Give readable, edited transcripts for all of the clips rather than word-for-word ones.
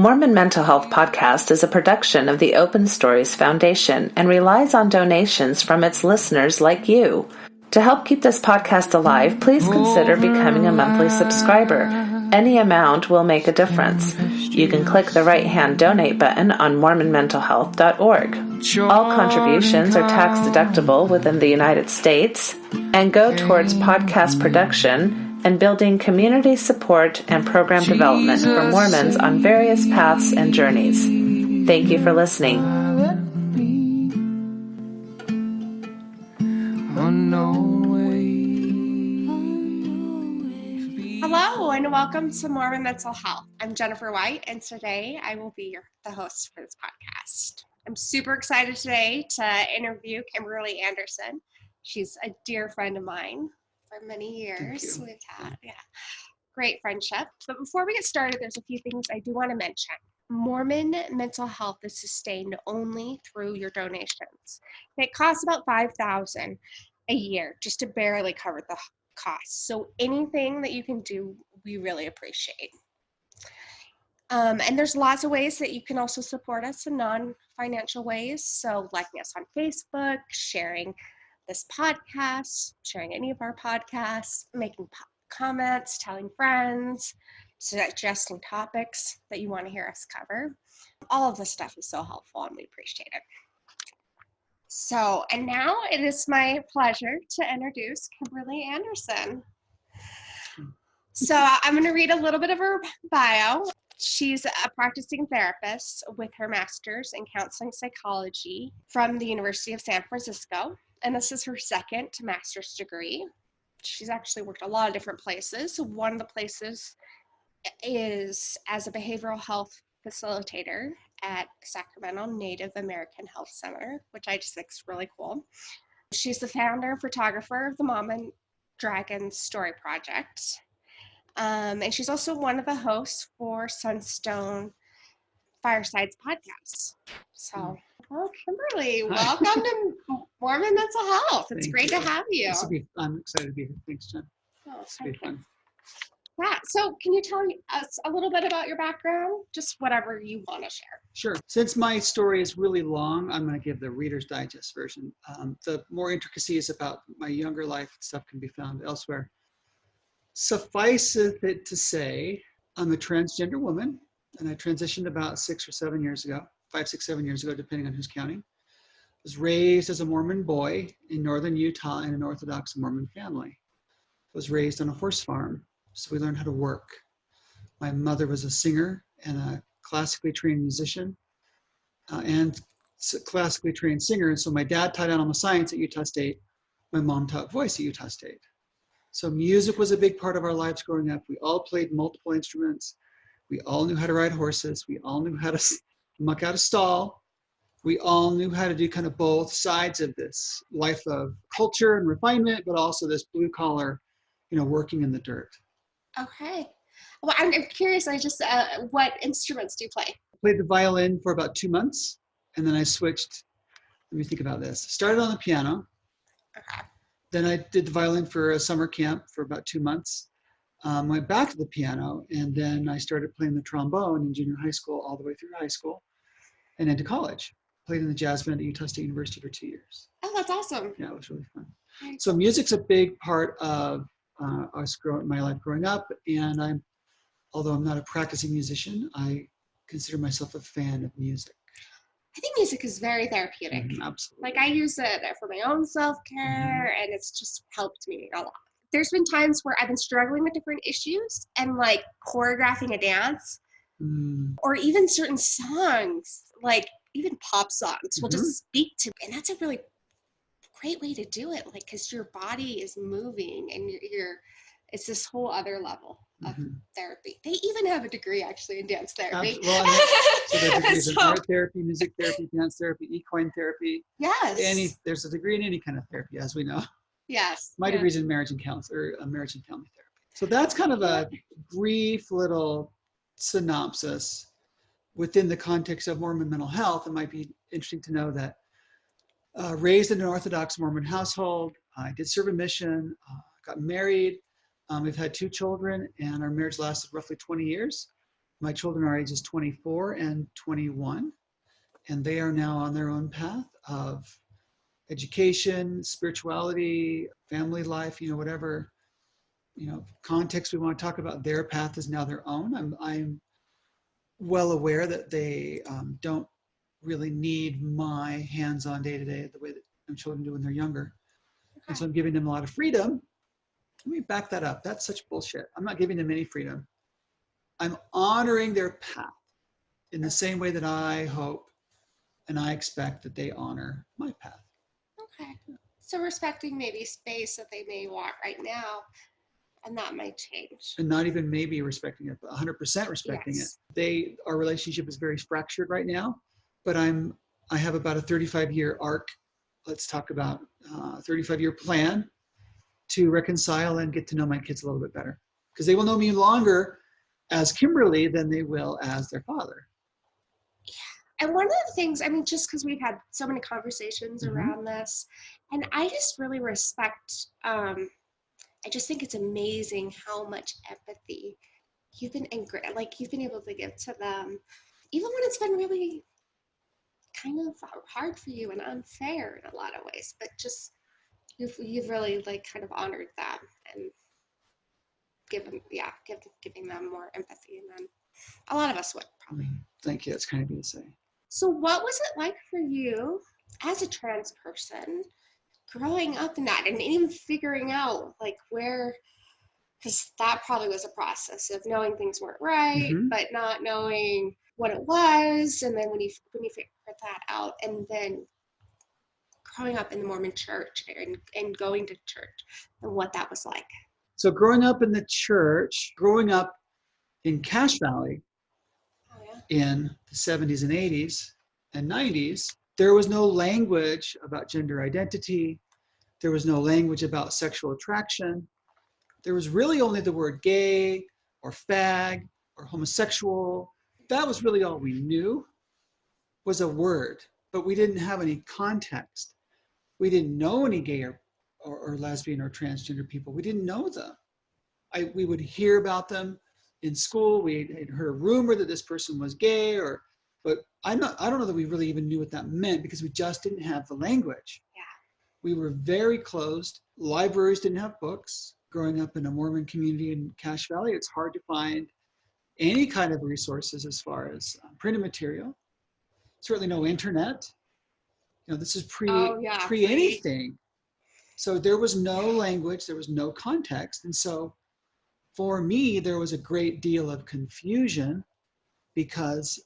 Mormon Mental Health podcast is a production of the Open Stories Foundation and relies on donations from its listeners like you. To help keep this podcast alive, please consider becoming a monthly subscriber. Any amount will make a difference. You can click the right-hand donate button on mormonmentalhealth.org. All contributions are tax-deductible within the United States and go towards podcast production and building community support and program development for Mormons on various paths and journeys. Thank you for listening. Hello and welcome to Mormon Mental Health. I'm Jennifer White, and today I will be the host for this podcast. I'm super excited today to interview Kimberly Anderson. She's a dear friend of mine for many years. We've had great friendship. But before we get started, there's a few things I do want to mention. Mormon Mental Health is sustained only through your donations. It costs about $5,000 a year just to barely cover the costs. So anything that you can do, we really appreciate. And there's lots of ways that you can also support us in non-financial ways. So liking us on Facebook, sharing this podcast, sharing any of our podcasts, making comments, telling friends, suggesting topics that you want to hear us cover. All of this stuff is so helpful and we appreciate it. So, and now it is my pleasure to introduce Kimberly Anderson. So I'm going to read a little bit of her bio. She's a practicing therapist with her master's in counseling psychology from the University of San Francisco. And this is her second master's degree. She's actually worked a lot of different places. One of the places is as a behavioral health facilitator at Sacramento Native American Health Center, which I just think is really cool. She's the founder and photographer of the Mom Dragon Story Project. And she's also one of the hosts for Sunstone Firesides podcast. So, well, Kimberly, welcome to Mormon Mental Health. It's great to have you. I'm excited to be here. Thanks, Jen. Oh, This will be fun. Yeah. So can you tell us a little bit about your background? Just whatever you want to share. Sure. Since my story is really long, I'm going to give the Reader's Digest version. The more intricacies about my younger life stuff can be found elsewhere. Suffice it to say, I'm a transgender woman, and I transitioned about 6 or 7 years ago, 5, 6, 7 years ago, depending on who's counting. I was raised as a Mormon boy in northern Utah in an Orthodox Mormon family. I was raised on a horse farm, so we learned how to work. My mother was a singer and a classically trained musician and classically trained singer. And so my dad taught animal science at Utah State. My mom taught voice at Utah State. So music was a big part of our lives growing up. We all played multiple instruments. We all knew how to ride horses. We all knew how to muck out a stall. We all knew how to do kind of both sides of this life of culture and refinement, but also this blue collar, working in the dirt. Okay. Well, I'm curious. What instruments do you play? I played the violin for about 2 months, and then I switched. Let me think about this. Started on the piano. Okay. Then I did the violin for a summer camp for about 2 months. Went back to the piano, and then I started playing the trombone in junior high school all the way through high school and into college. Played in the jazz band at Utah State University for 2 years. Oh, that's awesome. Yeah, it was really fun. So music's a big part of my life growing up, and although I'm not a practicing musician, I consider myself a fan of music. I think music is very therapeutic. Absolutely. Like I use it for my own self-care, and it's just helped me a lot. There's been times where I've been struggling with different issues and like choreographing a dance or even certain songs, like even pop songs will just speak to me. And that's a really great way to do it, like because your body is moving and it's this whole other level of therapy. They even have a degree actually in dance therapy. Well, so there are degrees in art therapy, music therapy, dance therapy, equine therapy. Yes. There's a degree in any kind of therapy, as we know. Yes. My degree's in marriage and family therapy. So that's kind of a brief little synopsis within the context of Mormon mental health. It might be interesting to know that raised in an Orthodox Mormon household, I did serve a mission, got married. We've had 2 children, and our marriage lasted roughly 20 years. My children are ages 24 and 21, and they are now on their own path of education, spirituality, family life, whatever, context we want to talk about. Their path is now their own. I'm well aware that they don't really need my hands-on day-to-day the way that my children do when they're younger. Okay. And so I'm giving them a lot of freedom. Let me back that up. That's such bullshit. I'm not giving them any freedom. I'm honoring their path in the same way that I hope and I expect that they honor my path. Okay. So respecting maybe space that they may want right now, and that might change. And not even maybe respecting it, but 100% respecting Yes. it. Our relationship is very fractured right now, but I have about a 35-year arc. Let's talk about a 35-year plan to reconcile and get to know my kids a little bit better, because they will know me longer as Kimberly than they will as their father. And one of the things, I mean, just because we've had so many conversations Mhm. around this, and I just really respect, I just think it's amazing how much empathy you've been able to give to them, even when it's been really kind of hard for you and unfair in a lot of ways, but just you've really kind of honored them and giving them more empathy than a lot of us would probably. Thank you. That's kind of you to say. So what was it like for you as a trans person growing up in that and even figuring out where, because that probably was a process of knowing things weren't right, Mhm. but not knowing what it was. And then when you figured that out, and then growing up in the Mormon church and going to church and what that was like. So growing up in the church, growing up in Cache Valley Oh, yeah. in the 70s and 80s and 90s, there was no language about gender identity. There was no language about sexual attraction. There was really only the word gay or fag or homosexual. That was really all we knew, was a word, but we didn't have any context. We didn't know any gay or lesbian or transgender people. We didn't know them. We would hear about them in school. We had heard a rumor that this person was gay, but I don't know that we really even knew what that meant, because we just didn't have the language. Yeah. We were very closed. Libraries didn't have books. Growing up in a Mormon community in Cache Valley, it's hard to find any kind of resources as far as printed material. Certainly no internet. This is pre anything. So there was no language, there was no context. And so for me, there was a great deal of confusion, because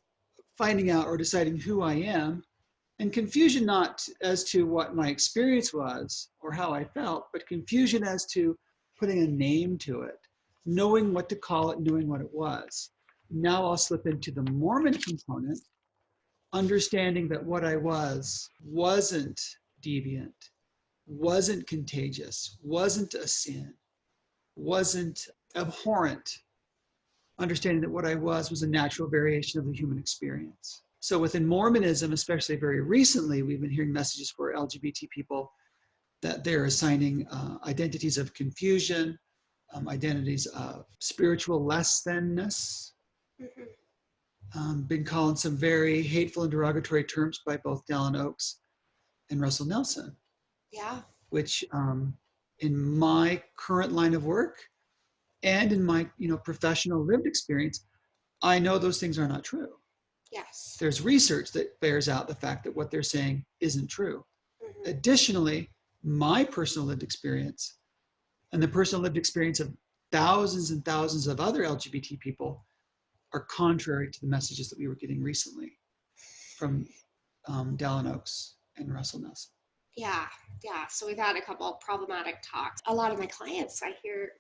finding out or deciding who I am, and confusion not as to what my experience was or how I felt, but confusion as to putting a name to it, knowing what to call it, knowing what it was. Now I'll slip into the Mormon component, understanding that what I wasn't deviant, wasn't contagious, wasn't a sin, wasn't abhorrent. Understanding that what I was a natural variation of the human experience. So within Mormonism, especially very recently, we've been hearing messages for LGBT people that they're assigning identities of confusion, identities of spiritual less thanness. Mm-hmm. Been called some very hateful and derogatory terms by both Dallin Oaks and Russell Nelson. Yeah. Which in my current line of work and in my professional lived experience, I know those things are not true. Yes. There's research that bears out the fact that what they're saying isn't true. Mm-hmm. Additionally, my personal lived experience and the personal lived experience of thousands and thousands of other LGBT people are contrary to the messages that we were getting recently from Dallin Oaks and Russell Nelson. Yeah. So we've had a couple of problematic talks. A lot of my clients, I hear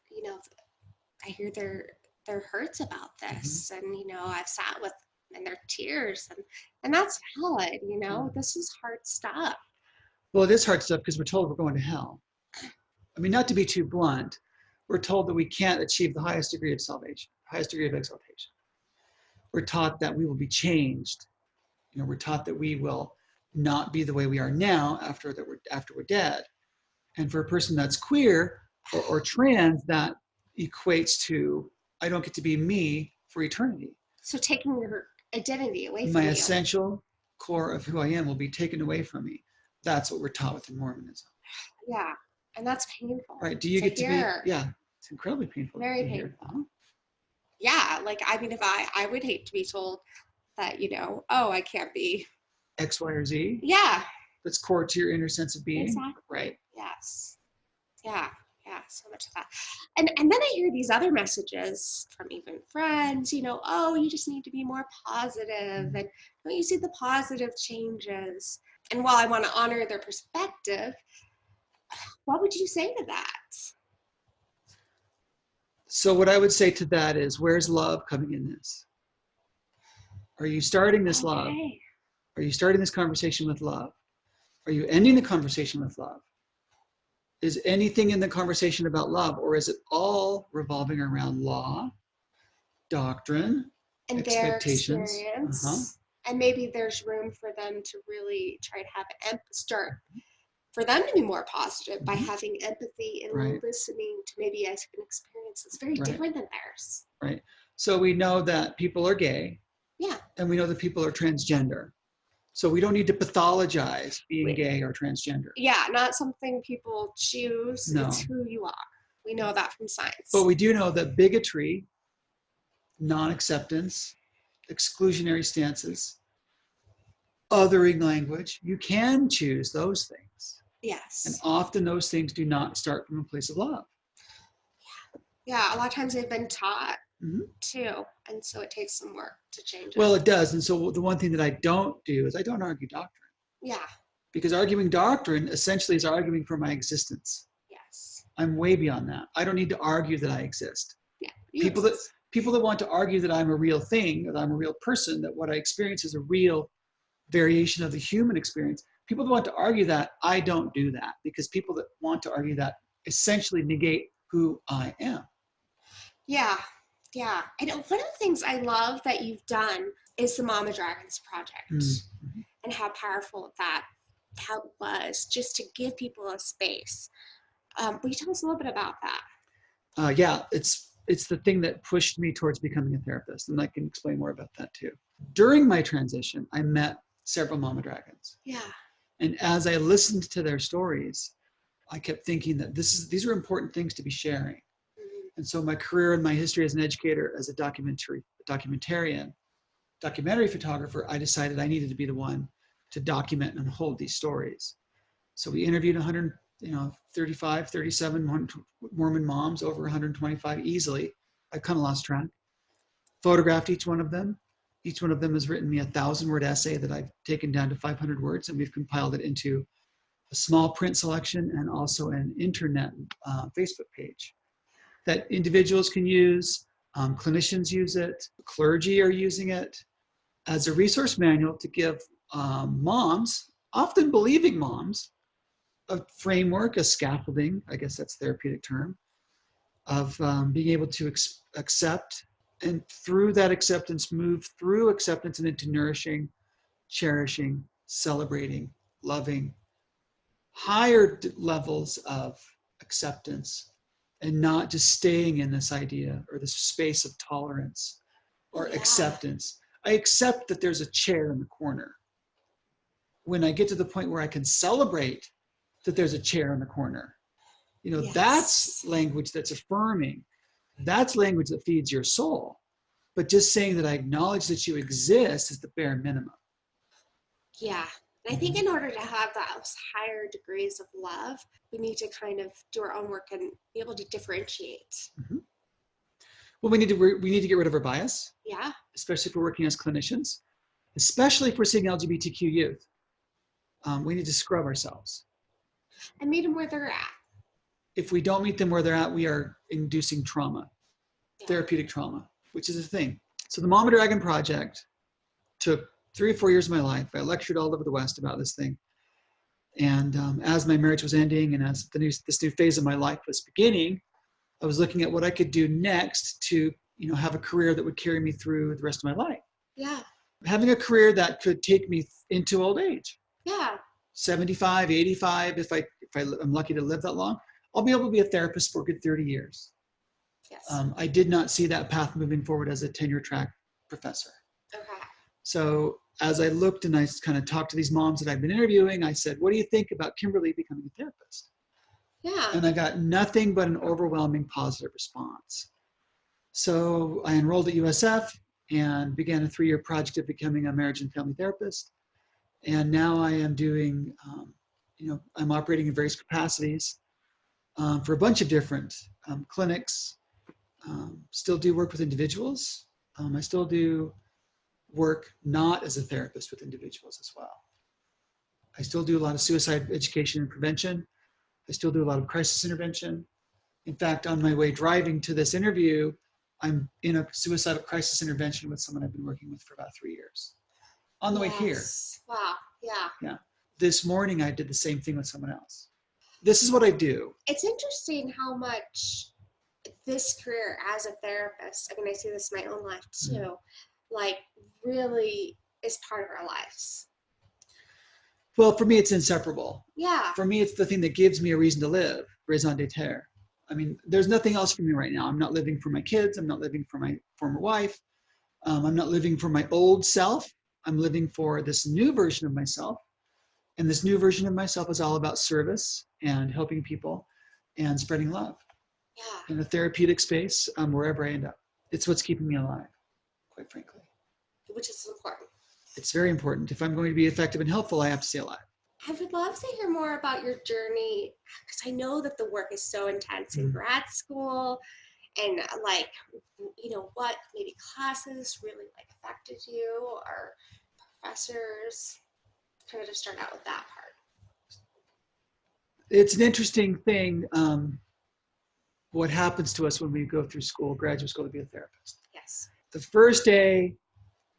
their hurts about this, Mm-hmm. and I've sat with them in their tears, and that's valid. This is hard stuff. Well, it is hard stuff because we're told we're going to hell. I mean, not to be too blunt, we're told that we can't achieve the highest degree of salvation, highest degree of exaltation. We're taught that we will be changed. We're taught that we will not be the way we are now after we're dead. And for a person that's queer or trans, that equates to, I don't get to be me for eternity. So taking your identity away from My you. essential core of who I am will be taken away from me. That's what we're taught within Mormonism. Yeah. And that's painful. Right. Do you get to hear. be, yeah, it's incredibly painful. Very to hear. painful. Yeah. Like, I mean, if I would hate to be told that, you know, oh, I can't be X, Y, or Z. Yeah. That's core to your inner sense of being. Exactly. Right. Yes. Yeah. Yeah. So much of that. And then I hear these other messages from even friends, you know, oh, you just need to be more positive, and don't you see the positive changes? And while I want to honor their perspective, what would you say to that? So what I would say to that is, where's love coming in this? Are you starting this love? Are you starting this conversation with love? Are you ending the conversation with love? Is anything in the conversation about love, or is it all revolving around law, doctrine, And expectations? their experience. And maybe there's room for them to really try to have for them to be more positive by having empathy and listening to maybe an experience that's very different than theirs. Right. So we know that people are gay. Yeah. And we know that people are transgender. So we don't need to pathologize being gay or transgender. Yeah, not something people choose. No. It's who you are. We know that from science. But we do know that bigotry, non-acceptance, exclusionary stances, othering language, you can choose those things. Yes. And often those things do not start from a place of love. Yeah, a lot of times they've been taught too. And so it takes some work to change it. Well, it does. And so the one thing that I don't do is I don't argue doctrine. Yeah. Because arguing doctrine essentially is arguing for my existence. Yes. I'm way beyond that. I don't need to argue that I exist. Yeah. People that want to argue that I'm a real thing, that I'm a real person, that what I experience is a real variation of the human experience. People that want to argue that, I don't do that, because people that want to argue that essentially negate who I am. Yeah. Yeah. And one of the things I love that you've done is the Mama Dragons Project, and how powerful that was, just to give people a space. Will you tell us a little bit about that? Yeah, it's the thing that pushed me towards becoming a therapist, and I can explain more about that too. During my transition, I met several Mama Dragons. Yeah. And as I listened to their stories, I kept thinking that these are important things to be sharing. And so my career and my history as an educator, as a documentary photographer, I decided I needed to be the one to document and hold these stories. So we interviewed 37 Mormon moms, over 125 easily. I kind of lost track. Photographed each one of them. Each one of them has written me a 1,000-word essay that I've taken down to 500 words, and we've compiled it into a small print selection and also an internet Facebook page that individuals can use. Clinicians use it. Clergy are using it as a resource manual to give moms, often believing moms, a framework, a scaffolding, I guess that's a therapeutic term, of being able to accept, and through that acceptance, move through acceptance and into nourishing, cherishing, celebrating, loving, higher levels of acceptance, and not just staying in this idea or this space of tolerance or acceptance. I accept that there's a chair in the corner. When I get to the point where I can celebrate that there's a chair in the corner, that's language that's affirming. That's language that feeds your soul. But just saying that I acknowledge that you exist is the bare minimum. Yeah. I think in order to have those higher degrees of love, we need to kind of do our own work and be able to differentiate. Well, we need to get rid of our bias. Yeah. Especially if we're working as clinicians, especially if we're seeing LGBTQ youth. We need to scrub ourselves. And meet them where they're at. If we don't meet them where they're at, we are inducing trauma, therapeutic trauma, which is a thing. So the Mama Dragon Project took 3 or 4 years of my life. I lectured all over the West about this thing. And as my marriage was ending and as this new phase of my life was beginning, I was looking at what I could do next to have a career that would carry me through the rest of my life. Yeah. Having a career that could take me into old age. Yeah. 75, 85, if I'm lucky to live that long, I'll be able to be a therapist for a good 30 years. Yes. I did not see that path moving forward as a tenure track professor. Okay. So as I looked and I kind of talked to these moms that I've been interviewing, I said, what do you think about Kimberly becoming a therapist? Yeah. And I got nothing but an overwhelming positive response. So I enrolled at USF and began a 3-year project of becoming a marriage and family therapist. And now I am doing, I'm operating in various capacities for a bunch of different clinics. Still do work with individuals. I still do work not as a therapist with individuals as well. I still do a lot of suicide education and prevention. I still do a lot of crisis intervention. In fact, on my way driving to this interview, I'm in a suicidal crisis intervention with someone I've been working with for about 3 years. On the way here. Wow. Yeah. Yeah. This morning, I did the same thing with someone else. This is what I do. It's interesting how much this career as a therapist, I mean, I see this in my own life too, like really is part of our lives. Well, for me, it's inseparable. Yeah. For me, it's the thing that gives me a reason to live, raison d'être. I mean, there's nothing else for me right now. I'm not living for my kids. I'm not living for my former wife. I'm not living for my old self. I'm living for this new version of myself. And this new version of myself is all about service and helping people and spreading love. Yeah. In a therapeutic space, wherever I end up. It's what's keeping me alive, quite frankly. Which is important. It's very important. If I'm going to be effective and helpful, I have to stay alive. I would love to hear more about your journey, because I know that the work is so intense in grad school, and like, what maybe classes really like affected you, or professors. Kind of just start out with that part. It's an interesting thing, what happens to us when we go through school, graduate school, to be a therapist. Yes. The first day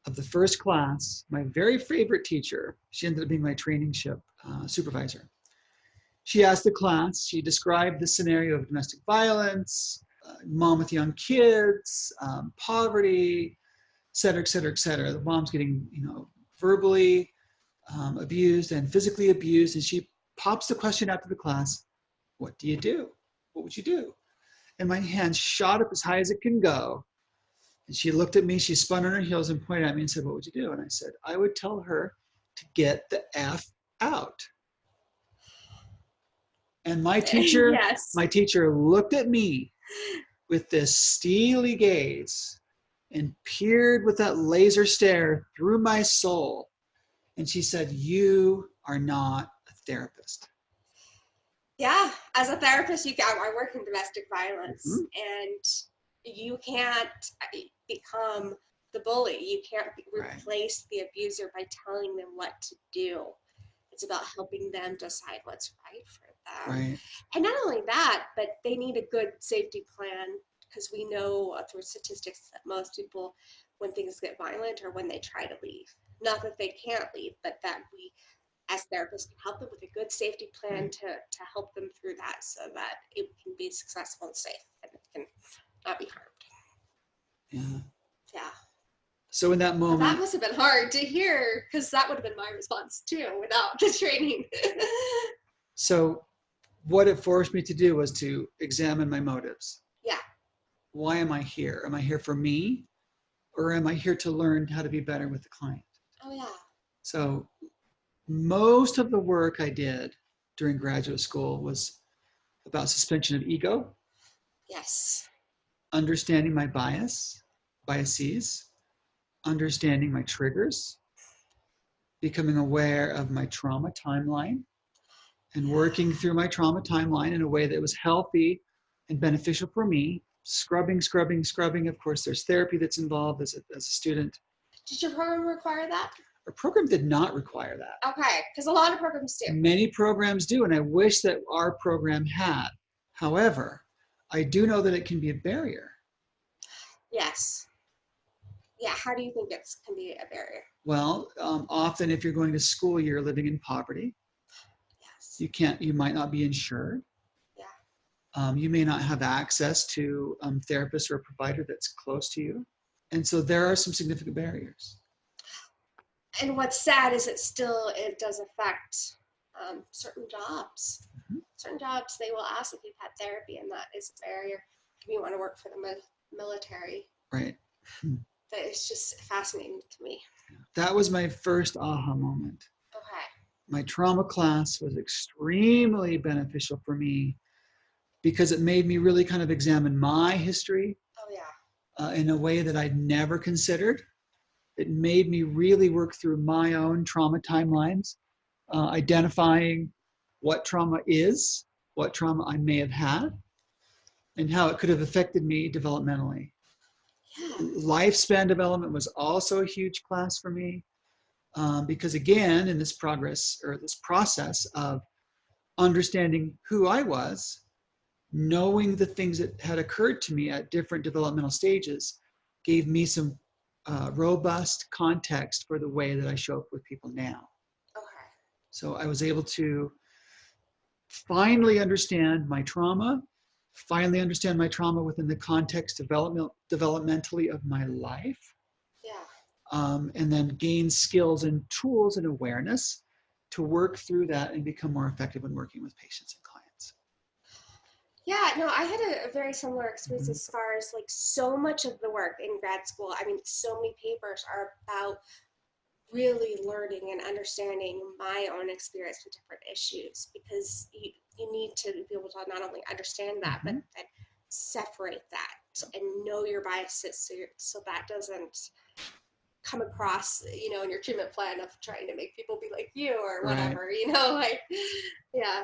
of the first class, my very favorite teacher, she ended up being my traineeship supervisor. She asked the class, she described the scenario of domestic violence, mom with young kids, poverty, et cetera, et cetera, et cetera. The mom's getting, verbally abused and physically abused. And she pops the question out to the class, what do you do? What would you do? And my hand shot up as high as it can go. And she looked at me, she spun on her heels and pointed at me and said, what would you do? And I said, I would tell her to get the F out. And my teacher, my teacher looked at me with this steely gaze and peered with that laser stare through my soul. And she said, you are not a therapist. Yeah, as a therapist, I work in domestic violence, and you can't become the bully. You can't replace the abuser by telling them what to do. It's about helping them decide what's right for them. Right. And not only that, but they need a good safety plan, because we know through statistics that most people, when things get violent or when they try to leave, not that they can't leave, but that we as therapists can help them with a good safety plan to help them through that, so that it can be successful and safe and it can not be harmed. Yeah. So in that moment, that must have been hard to hear, because that would have been my response too without the training. So what it forced me to do was to examine my motives. Yeah. Why am I here? Am I here for me, or am I here to learn how to be better with the client? Oh yeah. So most of the work I did during graduate school was about suspension of ego. Yes. Understanding my biases, understanding my triggers, becoming aware of my trauma timeline, and working through my trauma timeline in a way that was healthy and beneficial for me. Scrubbing. Of course, there's therapy that's involved as a student. Did your program require that? Our program did not require that. Okay, because a lot of programs do. Many programs do, and I wish that our program had. However, I do know that it can be a barrier. Yes. Yeah, how do you think it can be a barrier? Well, often if you're going to school, you're living in poverty. Yes. You might not be insured. Yeah. You may not have access to a therapist or a provider that's close to you. And so there are some significant barriers. And what's sad is it does affect certain jobs. Certain jobs, they will ask if you've had therapy, and that is a barrier if you want to work for the military. Right. that is just fascinating to me. That was my first aha moment. Okay. My trauma class was extremely beneficial for me because it made me really kind of examine my history Oh yeah. in a way that I'd never considered. It made me really work through my own trauma timelines, identifying what trauma is, what trauma I may have had, and how it could have affected me developmentally. Yeah. Lifespan development was also a huge class for me because, again, in this progress or this process of understanding who I was, knowing the things that had occurred to me at different developmental stages gave me some robust context for the way that I show up with people now. Okay. So I was able to finally understand my trauma, within the context developmentally of my life, Yeah. and then gain skills and tools and awareness to work through that and become more effective when working with patients and clients. Yeah, no, I had a very similar experience as far as like so much of the work in grad school. I mean, so many papers are about really learning and understanding my own experience with different issues because you need to be able to not only understand that, but then separate that and know your biases so that doesn't come across, in your treatment plan of trying to make people be like you or whatever, Right. like, yeah.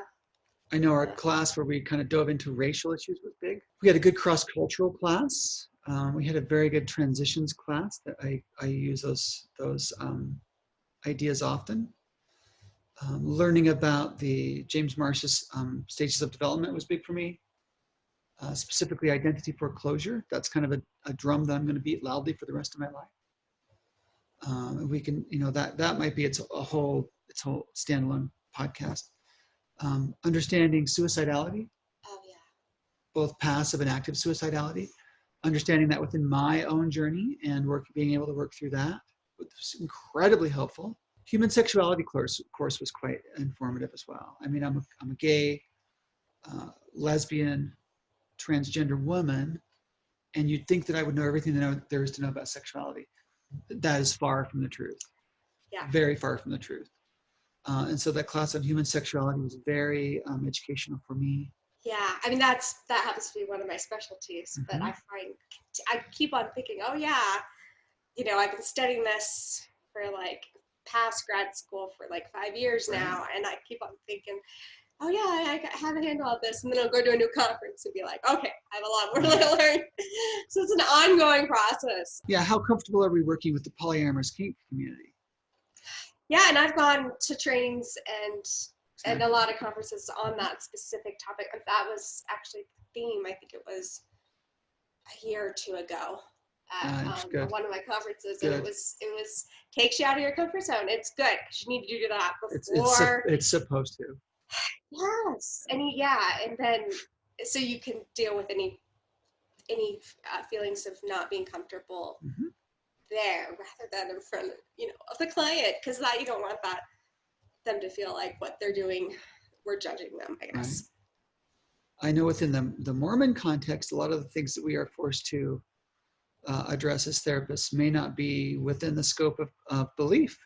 I know our class where we kind of dove into racial issues was big. We had a good cross-cultural class. We had a very good transitions class that I use those ideas often. Learning about the James Marsh's stages of development was big for me. Specifically identity foreclosure. That's kind of a drum that I'm going to beat loudly for the rest of my life. We can, that might be its whole standalone podcast. Understanding suicidality, Oh yeah. both passive and active suicidality, understanding that within my own journey and being able to work through that was incredibly helpful. Human sexuality course was quite informative as well. I mean, I'm a gay, lesbian, transgender woman, and you'd think that I would know everything there is to know about sexuality. That is far from the truth. Yeah. Very far from the truth. And so that class on human sexuality was very educational for me. Yeah, I mean that happens to be one of my specialties, but I keep on thinking, oh yeah, I've been studying this for like past grad school for like 5 years now, and I keep on thinking, oh yeah, I have a handle on this, and then I'll go to a new conference and be like, okay, I have a lot more to learn. So it's an ongoing process. Yeah, how comfortable are we working with the polyamorous kink community? Yeah, and I've gone to trainings and a lot of conferences on that specific topic. And that was actually the theme. I think it was a year or two ago at one of my conferences, and it was takes you out of your comfort zone. It's good because you need to do that before. It's supposed to. Yes, and then so you can deal with any feelings of not being comfortable there, rather than in front of the client, because that you don't want them to feel like what they're doing, we're judging them, I guess. Right. I know within the Mormon context, a lot of the things that we are forced to address as therapists may not be within the scope of belief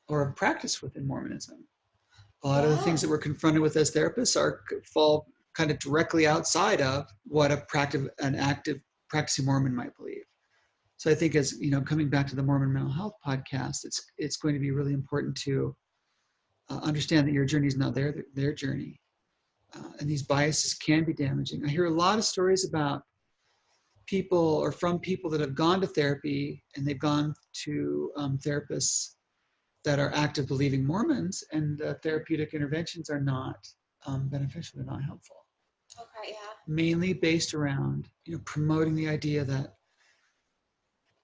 or of practice within Mormonism. A lot of the things that we're confronted with as therapists fall kind of directly outside of what an active practicing Mormon might believe. So I think as, coming back to the Mormon Mental Health podcast, it's going to be really important to understand that your journey is not their journey. And these biases can be damaging. I hear a lot of stories about people or from people that have gone to therapy and they've gone to therapists that are active believing Mormons, and therapeutic interventions are not beneficial, they're not helpful. Okay, yeah. Mainly based around, promoting the idea that,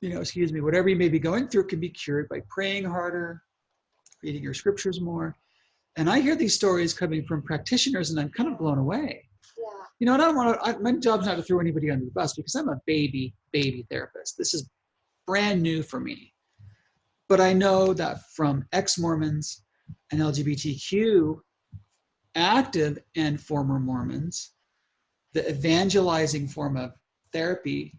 whatever you may be going through can be cured by praying harder, reading your scriptures more. And I hear these stories coming from practitioners and I'm kind of blown away. Yeah. And my job's not to throw anybody under the bus because I'm a baby therapist. This is brand new for me. But I know that from ex-Mormons and LGBTQ active and former Mormons, the evangelizing form of therapy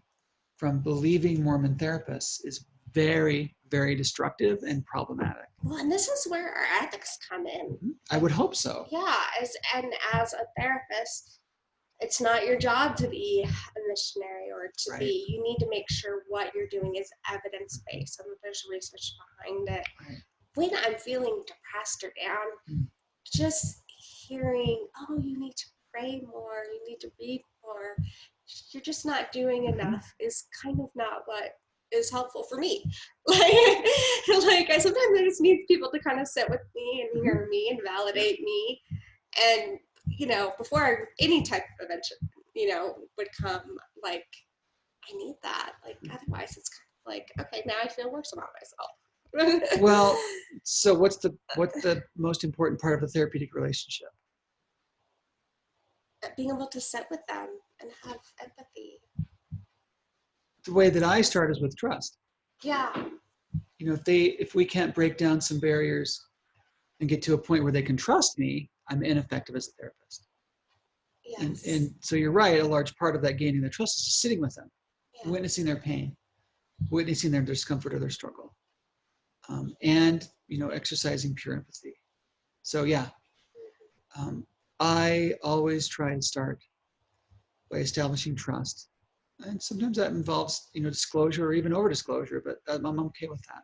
from believing Mormon therapists is very, very destructive and problematic. Well, and this is where our ethics come in. I would hope so. Yeah, as a therapist, it's not your job to be a missionary or to be, you need to make sure what you're doing is evidence-based and that there's research behind it. Right. When I'm feeling depressed or down, just hearing, oh, you need to pray more, you need to read more, you're just not doing enough is kind of not what is helpful for me. Like I sometimes I just need people to kind of sit with me and hear me and validate me. And, before any type of intervention, would come, like, I need that. Like, otherwise it's kind of like, okay, now I feel worse about myself. Well, so what's the most important part of the therapeutic relationship? Being able to sit with them and have empathy. The way that I start is with trust. Yeah. If we can't break down some barriers and get to a point where they can trust me, I'm ineffective as a therapist. Yes. And so you're right, a large part of that gaining their trust is just sitting with them, witnessing their pain, witnessing their discomfort or their struggle, and exercising pure empathy. So I always try to start by establishing trust. And sometimes that involves, disclosure or even over disclosure, but I'm okay with that.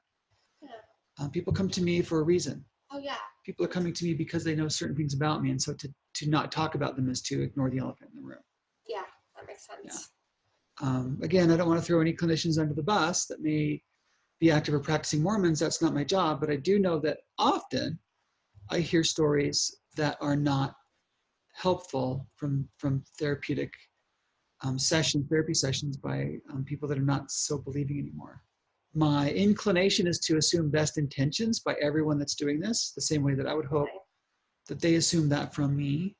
Yeah. People come to me for a reason. Oh, yeah. People are coming to me because they know certain things about me. And so to not talk about them is to ignore the elephant in the room. Yeah, that makes sense. Yeah. Again, I don't want to throw any clinicians under the bus that may be active or practicing Mormons. That's not my job. But I do know that often I hear stories that are not helpful from therapeutic therapy sessions by people that are not so believing anymore. My inclination is to assume best intentions by everyone that's doing this, the same way that I would hope that they assume that from me.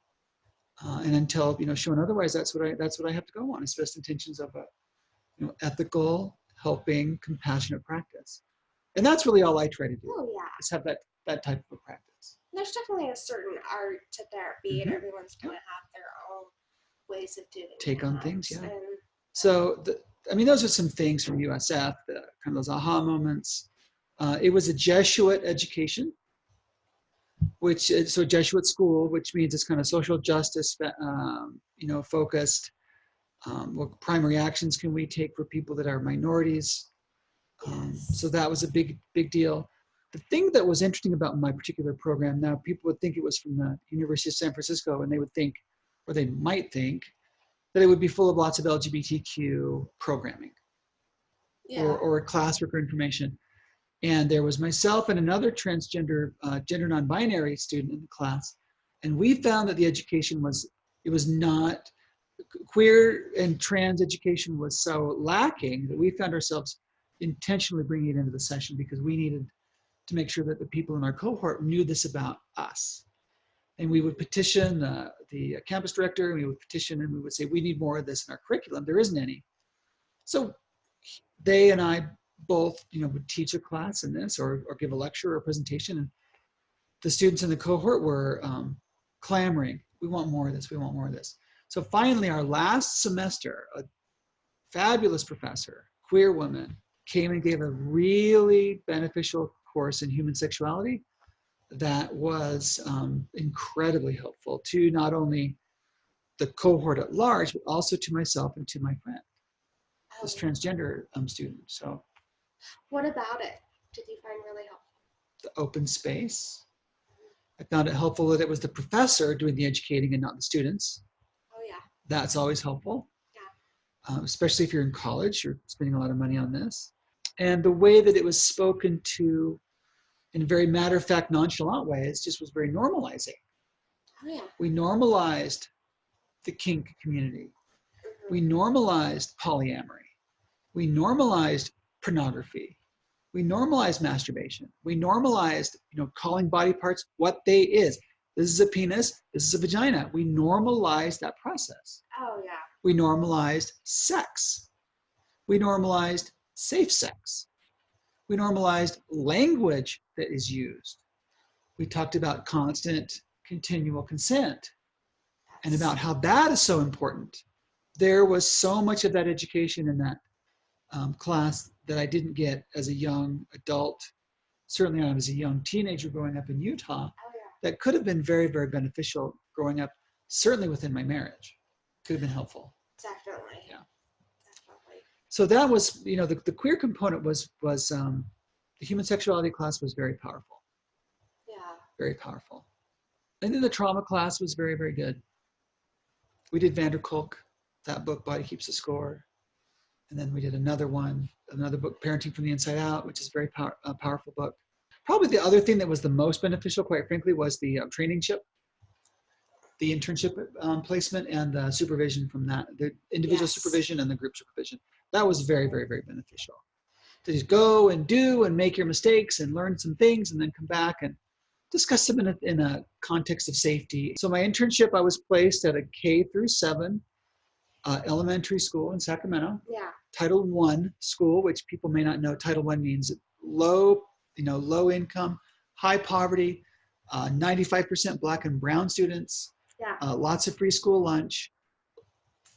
And until shown otherwise, that's what I have to go on. It's best intentions of a ethical, helping, compassionate practice, and that's really all I try to do. Oh, yeah. Is have that type of a practice. There's definitely a certain art to therapy, and everyone's going to have their own ways of doing take on that. things. Yeah. And so those are some things from USF, kind of those aha moments. It was a Jesuit education, so Jesuit school, which means it's kind of social justice, focused. What primary actions can we take for people that are minorities? So that was a big deal. The thing that was interesting about my particular program, now people would think it was from the University of San Francisco, and they would think, or they might think, that it would be full of lots of LGBTQ programming or classwork or information. And there was myself and another transgender, gender non-binary student in the class. And we found that the education was not, queer and trans education was so lacking that we found ourselves intentionally bringing it into the session because we needed to make sure that the people in our cohort knew this about us. And we would petition the campus director, and we would petition and we would say, we need more of this in our curriculum. There isn't any. So they and I both, would teach a class in this or give a lecture or a presentation. And the students in the cohort were clamoring, we want more of this, we want more of this. So finally, our last semester, a fabulous professor, queer woman, came and gave a really beneficial course in human sexuality that was incredibly helpful to not only the cohort at large, but also to myself and to my friend, this transgender student. So, what about it did you find really helpful? The open space. I found it helpful that it was the professor doing the educating and not the students. Oh, yeah. That's always helpful. Yeah. Especially if you're in college, you're spending a lot of money on this. And the way that it was spoken to in very matter-of-fact, nonchalant ways, just was very normalizing. Oh, yeah. We normalized the kink community. We normalized polyamory. We normalized pornography. We normalized masturbation. We normalized, calling body parts what they is. This is a penis. This is a vagina. We normalized that process. Oh, yeah. We normalized sex. We normalized safe sex. We normalized language that is used. We talked about constant, continual consent and about how that is so important. There was so much of that education and that class that I didn't get as a young adult, certainly not as a young teenager growing up in Utah, that could have been very, very beneficial growing up, certainly within my marriage. Could have been helpful. Definitely. Yeah. Definitely. So that was, the queer component was the human sexuality class was very powerful. Yeah. Very powerful. And then the trauma class was very, very good. We did Vander Kolk, that book, Body Keeps the Score. And then we did another book, Parenting from the Inside Out, which is a very powerful book. Probably the other thing that was the most beneficial, quite frankly, was the trainingship, the internship placement, and the supervision from that, the individual supervision and the group supervision. That was very, very, very beneficial. To just go and do and make your mistakes and learn some things and then come back and discuss them in a context of safety. So my internship, I was placed at a K through 7 elementary school in Sacramento. Yeah. Title I school, which people may not know. Title I means low income, high poverty, 95% Black and brown students. Yeah. Lots of free school lunch,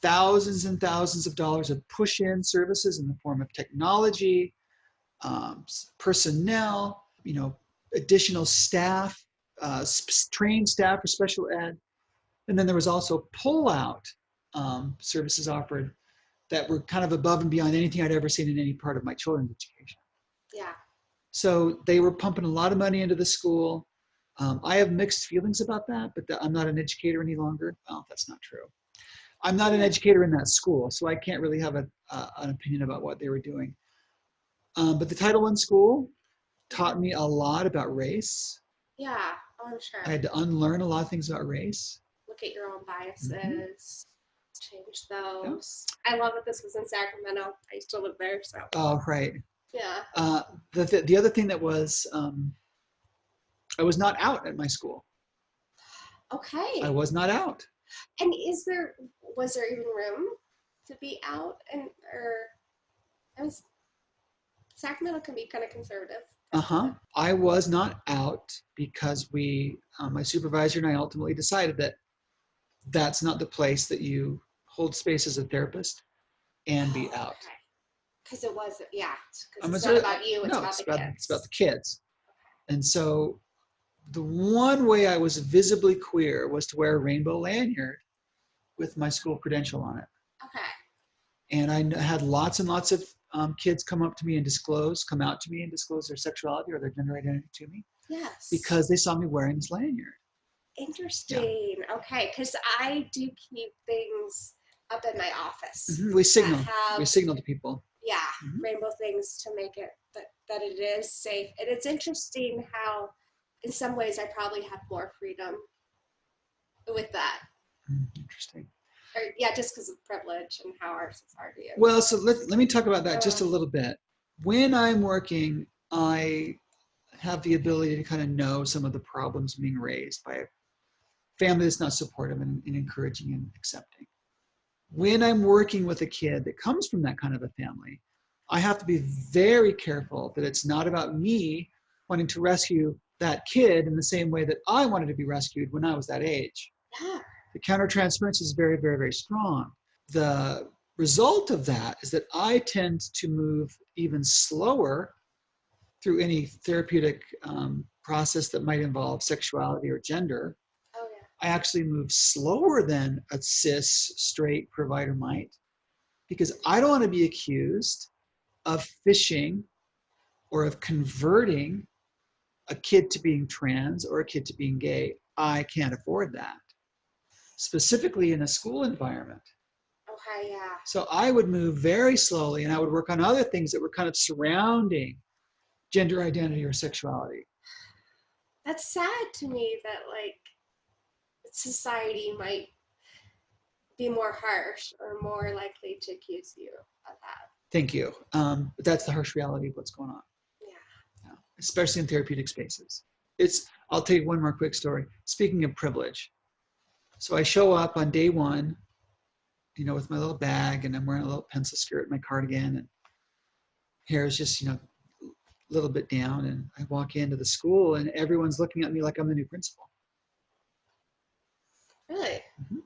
thousands and thousands of dollars of push-in services in the form of technology, personnel, additional staff, trained staff for special ed. And then there was also pull-out services offered that were kind of above and beyond anything I'd ever seen in any part of my children's education. Yeah. So they were pumping a lot of money into the school. I have mixed feelings about that, but I'm not an educator any longer. Well, that's not true. I'm not an educator in that school, so I can't really have an opinion about what they were doing. But the Title I school taught me a lot about race. Yeah, I'm sure. I had to unlearn a lot of things about race. Look at your own biases, change those. Yeah. I love that this was in Sacramento. I used to live there, so. Oh, right. Yeah. The other thing that was, I was not out at my school. Okay. I was not out. And was there even room to be out? Sacramento can be kind of conservative. I was not out because my supervisor and I ultimately decided that that's not the place that you hold space as a therapist and be out. Okay. Because it wasn't, yeah. Because it's not about you, it's about the kids. It's about the kids. And so the one way I was visibly queer was to wear a rainbow lanyard with my school credential on it. Okay. And I had lots and lots of kids come out to me and disclose their sexuality or their gender identity to me. Yes. Because they saw me wearing this lanyard. Interesting. Yeah. Okay. Because I do keep things up in my office. Mm-hmm. We signal to people. Yeah. Mm-hmm. Rainbow things to make it that it is safe. And it's interesting how in some ways I probably have more freedom with that. Interesting. Or, yeah, just because of privilege and how our society is. Well, so let me talk about that just a little bit. When I'm working, I have the ability to kind of know some of the problems being raised by a family that's not supportive and encouraging and accepting. When I'm working with a kid that comes from that kind of a family, I have to be very careful that it's not about me wanting to rescue that kid in the same way that I wanted to be rescued when I was that age. Yeah. The countertransference is very, very, very strong. The result of that is that I tend to move even slower through any therapeutic process that might involve sexuality or gender. Oh, yeah. I actually move slower than a cis straight provider might because I don't want to be accused of fishing or of converting a kid to being trans or a kid to being gay. I can't afford that. Specifically in a school environment. Okay, yeah. So I would move very slowly and I would work on other things that were kind of surrounding gender identity or sexuality. That's sad to me that like society might be more harsh or more likely to accuse you of that. Thank you. But that's the harsh reality of what's going on. Yeah. Especially in therapeutic spaces. I'll tell you one more quick story. Speaking of privilege. So I show up on day one, with my little bag and I'm wearing a little pencil skirt, my cardigan, and hair is just, a little bit down. And I walk into the school and everyone's looking at me like I'm the new principal. Really? Mm-hmm.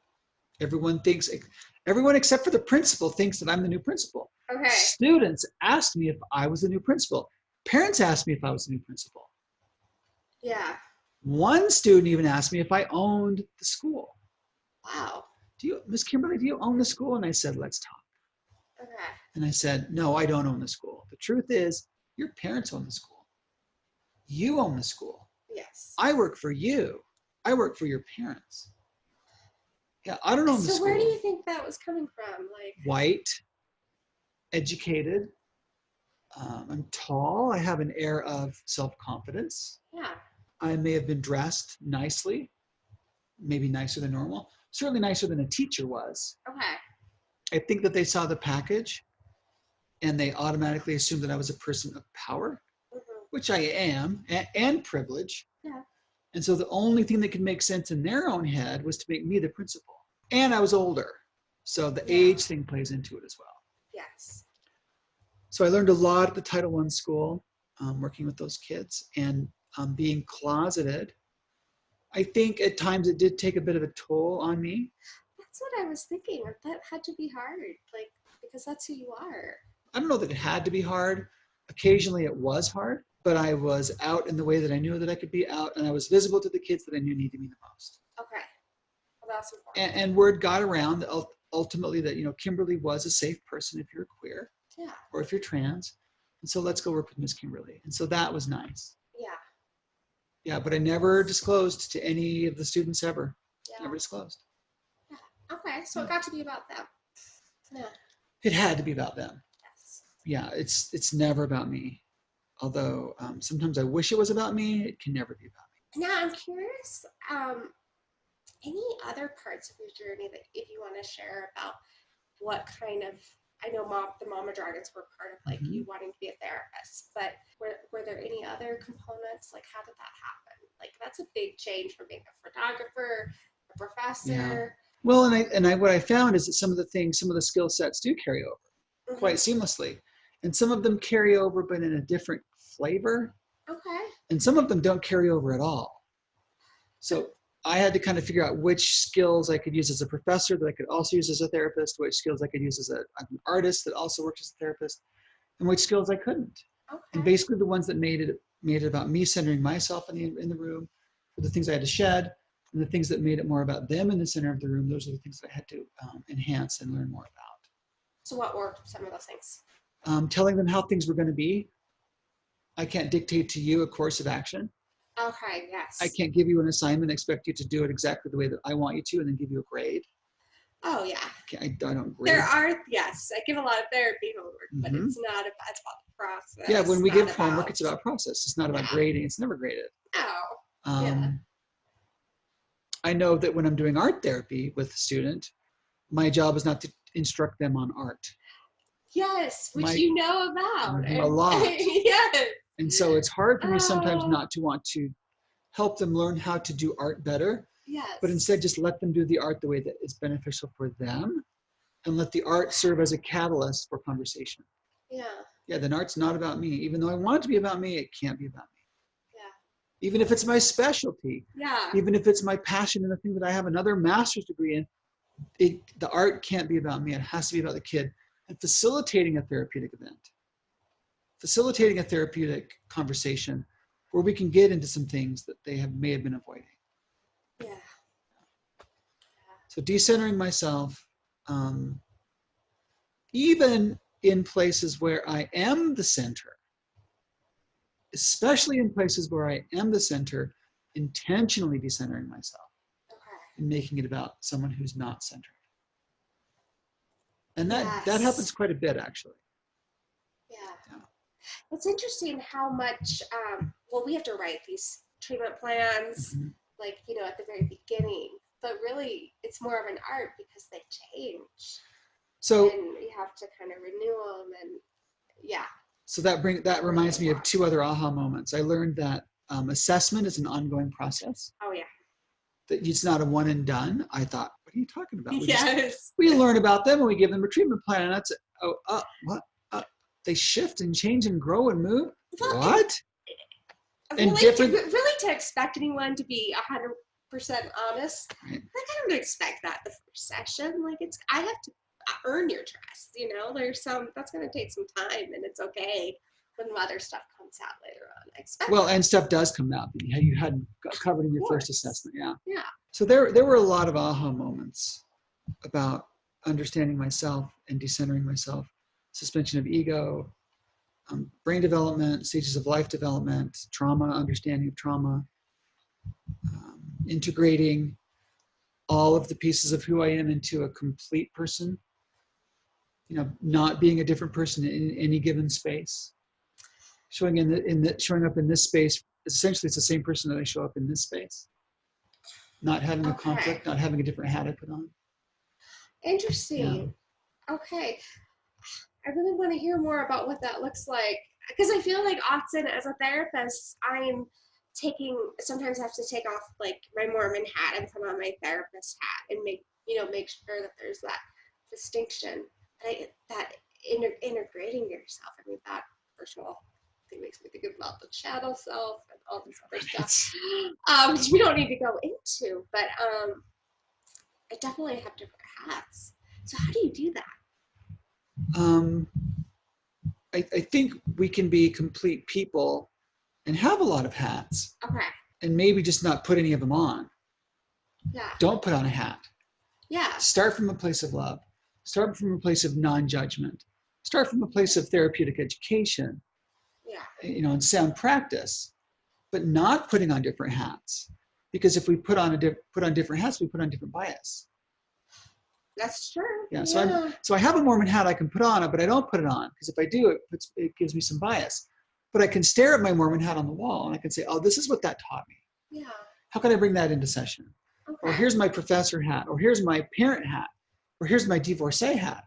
Everyone except for the principal thinks that I'm the new principal. Okay. Students asked me if I was the new principal. Parents asked me if I was the new principal. Yeah. One student even asked me if I owned the school. Wow. Miss Kimberly, do you own the school? And I said, let's talk. Okay. And I said, no, I don't own the school. The truth is, your parents own the school. You own the school. Yes. I work for you. I work for your parents. Yeah, I don't own the So school. where do you think that was coming from? Like, white, educated. I'm tall. I have an air of self-confidence. yeah. I may have been dressed nicely, maybe nicer than normal, certainly nicer than a teacher was. Okay. I think that they saw the package and they automatically assumed that I was a person of power, which I am, and privilege. Yeah. And so the only thing that could make sense in their own head was to make me the principal. And I was older. So the age thing plays into it as well. Yes. So I learned a lot at the Title I school, working with those kids and being closeted. I think at times it did take a bit of a toll on me. That's what I was thinking. That had to be hard, like, because that's who you are. I don't know that it had to be hard. Occasionally it was hard, but I was out in the way that I knew that I could be out, and I was visible to the kids that I knew needed me the most. Okay. Well, that's important. And word got around ultimately that, Kimberly was a safe person if you're queer Yeah. or if you're trans. And so let's go work with Miss Kimberly. And so that was nice. Yeah. Yeah, but I never disclosed to any of the students ever. Yeah. Never disclosed. Yeah. Okay. So it got to be about them. Yeah. It had to be about them. Yes. Yeah, it's never about me. Although sometimes I wish it was about me, it can never be about me. Now I'm curious, any other parts of your journey that if you want to share about what kind of, I know the Mama Dragons were part of like you wanting to be a therapist, but were there any other components? Like how did that happen? Like that's a big change from being a photographer, a professor. Yeah. Well, and what I found is that some of the skill sets do carry over quite seamlessly. And some of them carry over, but in a different flavor. Okay. And some of them don't carry over at all. So I had to kind of figure out which skills I could use as a professor that I could also use as a therapist, which skills I could use as an artist that also works as a therapist, and which skills I couldn't. Okay. And basically the ones that made it about me centering myself in the room, were the things I had to shed, and the things that made it more about them in the center of the room, those are the things that I had to enhance and learn more about. So what were some of those things? Telling them how things were going to be. I can't dictate to you a course of action. Okay, yes. I can't give you an assignment and expect you to do it exactly the way that I want you to and then give you a grade. Oh, yeah. I don't grade. There are, yes, I give a lot of therapy homework, but it's not about the process. Yeah, when we give homework, it's about process. It's not about grading. It's never graded. No. I know that when I'm doing art therapy with a student, my job is not to instruct them on art. Yes, which you know about. A lot. Yes. And so it's hard for me sometimes not to want to help them learn how to do art better. Yes. But instead just let them do the art the way that is beneficial for them and let the art serve as a catalyst for conversation. Yeah. Yeah, then art's not about me. Even though I want it to be about me, it can't be about me. Yeah. Even if it's my specialty. Yeah. Even if it's my passion and the thing that I have another master's degree in, the art can't be about me. It has to be about the kid. And facilitating a therapeutic event. Facilitating a therapeutic conversation where we can get into some things that they may have been avoiding. Yeah. So decentering myself, even in places where I am the center, especially in places where I am the center, intentionally decentering myself and making it about someone who's not centered. And that happens quite a bit, actually. Yeah. It's interesting how much, we have to write these treatment plans, like, at the very beginning, but really it's more of an art because they change. So, and you have to kind of renew them and So that reminds me of two other aha moments. I learned that assessment is an ongoing process. Oh, yeah. That it's not a one and done. I thought, what are you talking about? We we learn about them and we give them a treatment plan. And that's what? They shift and change and grow and move. Well, what? And really to expect anyone to be 100% honest, right. like I don't expect that the first session. Like I have to earn your trust. There's that's going to take some time, and it's okay when other stuff comes out later on. I expect Well, that. and stuff does come out that you hadn't covered in your Of first course. assessment. Yeah. Yeah. So there were a lot of aha moments about understanding myself and decentering myself, suspension of ego, brain development, stages of life development, trauma, understanding of trauma, integrating all of the pieces of who I am into a complete person, not being a different person in any given space. Showing up in this space, essentially it's the same person that I show up in this space. Not having a conflict, not having a different hat I put on. Interesting. Yeah. Okay. I really want to hear more about what that looks like, because I feel like often as a therapist, sometimes I have to take off like my Mormon hat and put on my therapist hat and make sure that there's that distinction, that integrating yourself. I mean, that first of all, it makes me think about the shadow self and all this other stuff, which we don't need to go into, but I definitely have different hats. So how do you do that? I think we can be complete people and have a lot of hats. Okay. And maybe just not put any of them on. Yeah. Don't put on a hat. Yeah. Start from a place of love. Start from a place of non-judgment. Start from a place of therapeutic education. Yeah. And sound practice, but not putting on different hats. Because if we put on different hats, we put on different bias. That's true. Yeah. So I have a Mormon hat I can put on, but I don't put it on because if I do, it gives me some bias. But I can stare at my Mormon hat on the wall and I can say, oh, this is what that taught me. Yeah. How can I bring that into session? Okay. Or here's my professor hat, or here's my parent hat, or here's my divorcee hat.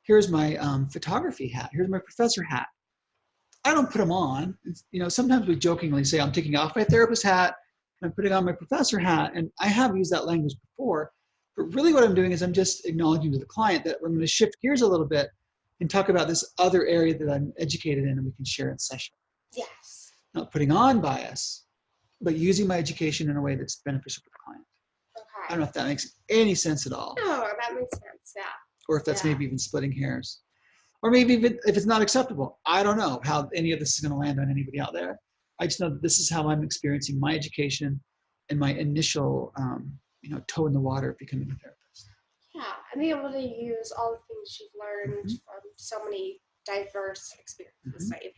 Here's my photography hat. Here's my professor hat. I don't put them on. Sometimes we jokingly say, I'm taking off my therapist hat and I'm putting on my professor hat. And I have used that language before. But really what I'm doing is I'm just acknowledging to the client that we're going to shift gears a little bit and talk about this other area that I'm educated in and we can share in session. Yes. Not putting on bias, but using my education in a way that's beneficial for the client. Okay. I don't know if that makes any sense at all. No, that makes sense, yeah. Or if that's maybe even splitting hairs. Or maybe even if it's not acceptable. I don't know how any of this is going to land on anybody out there. I just know that this is how I'm experiencing my education and my initial toe in the water of becoming a therapist. Yeah, and being able to use all the things you've learned from so many diverse experiences that you've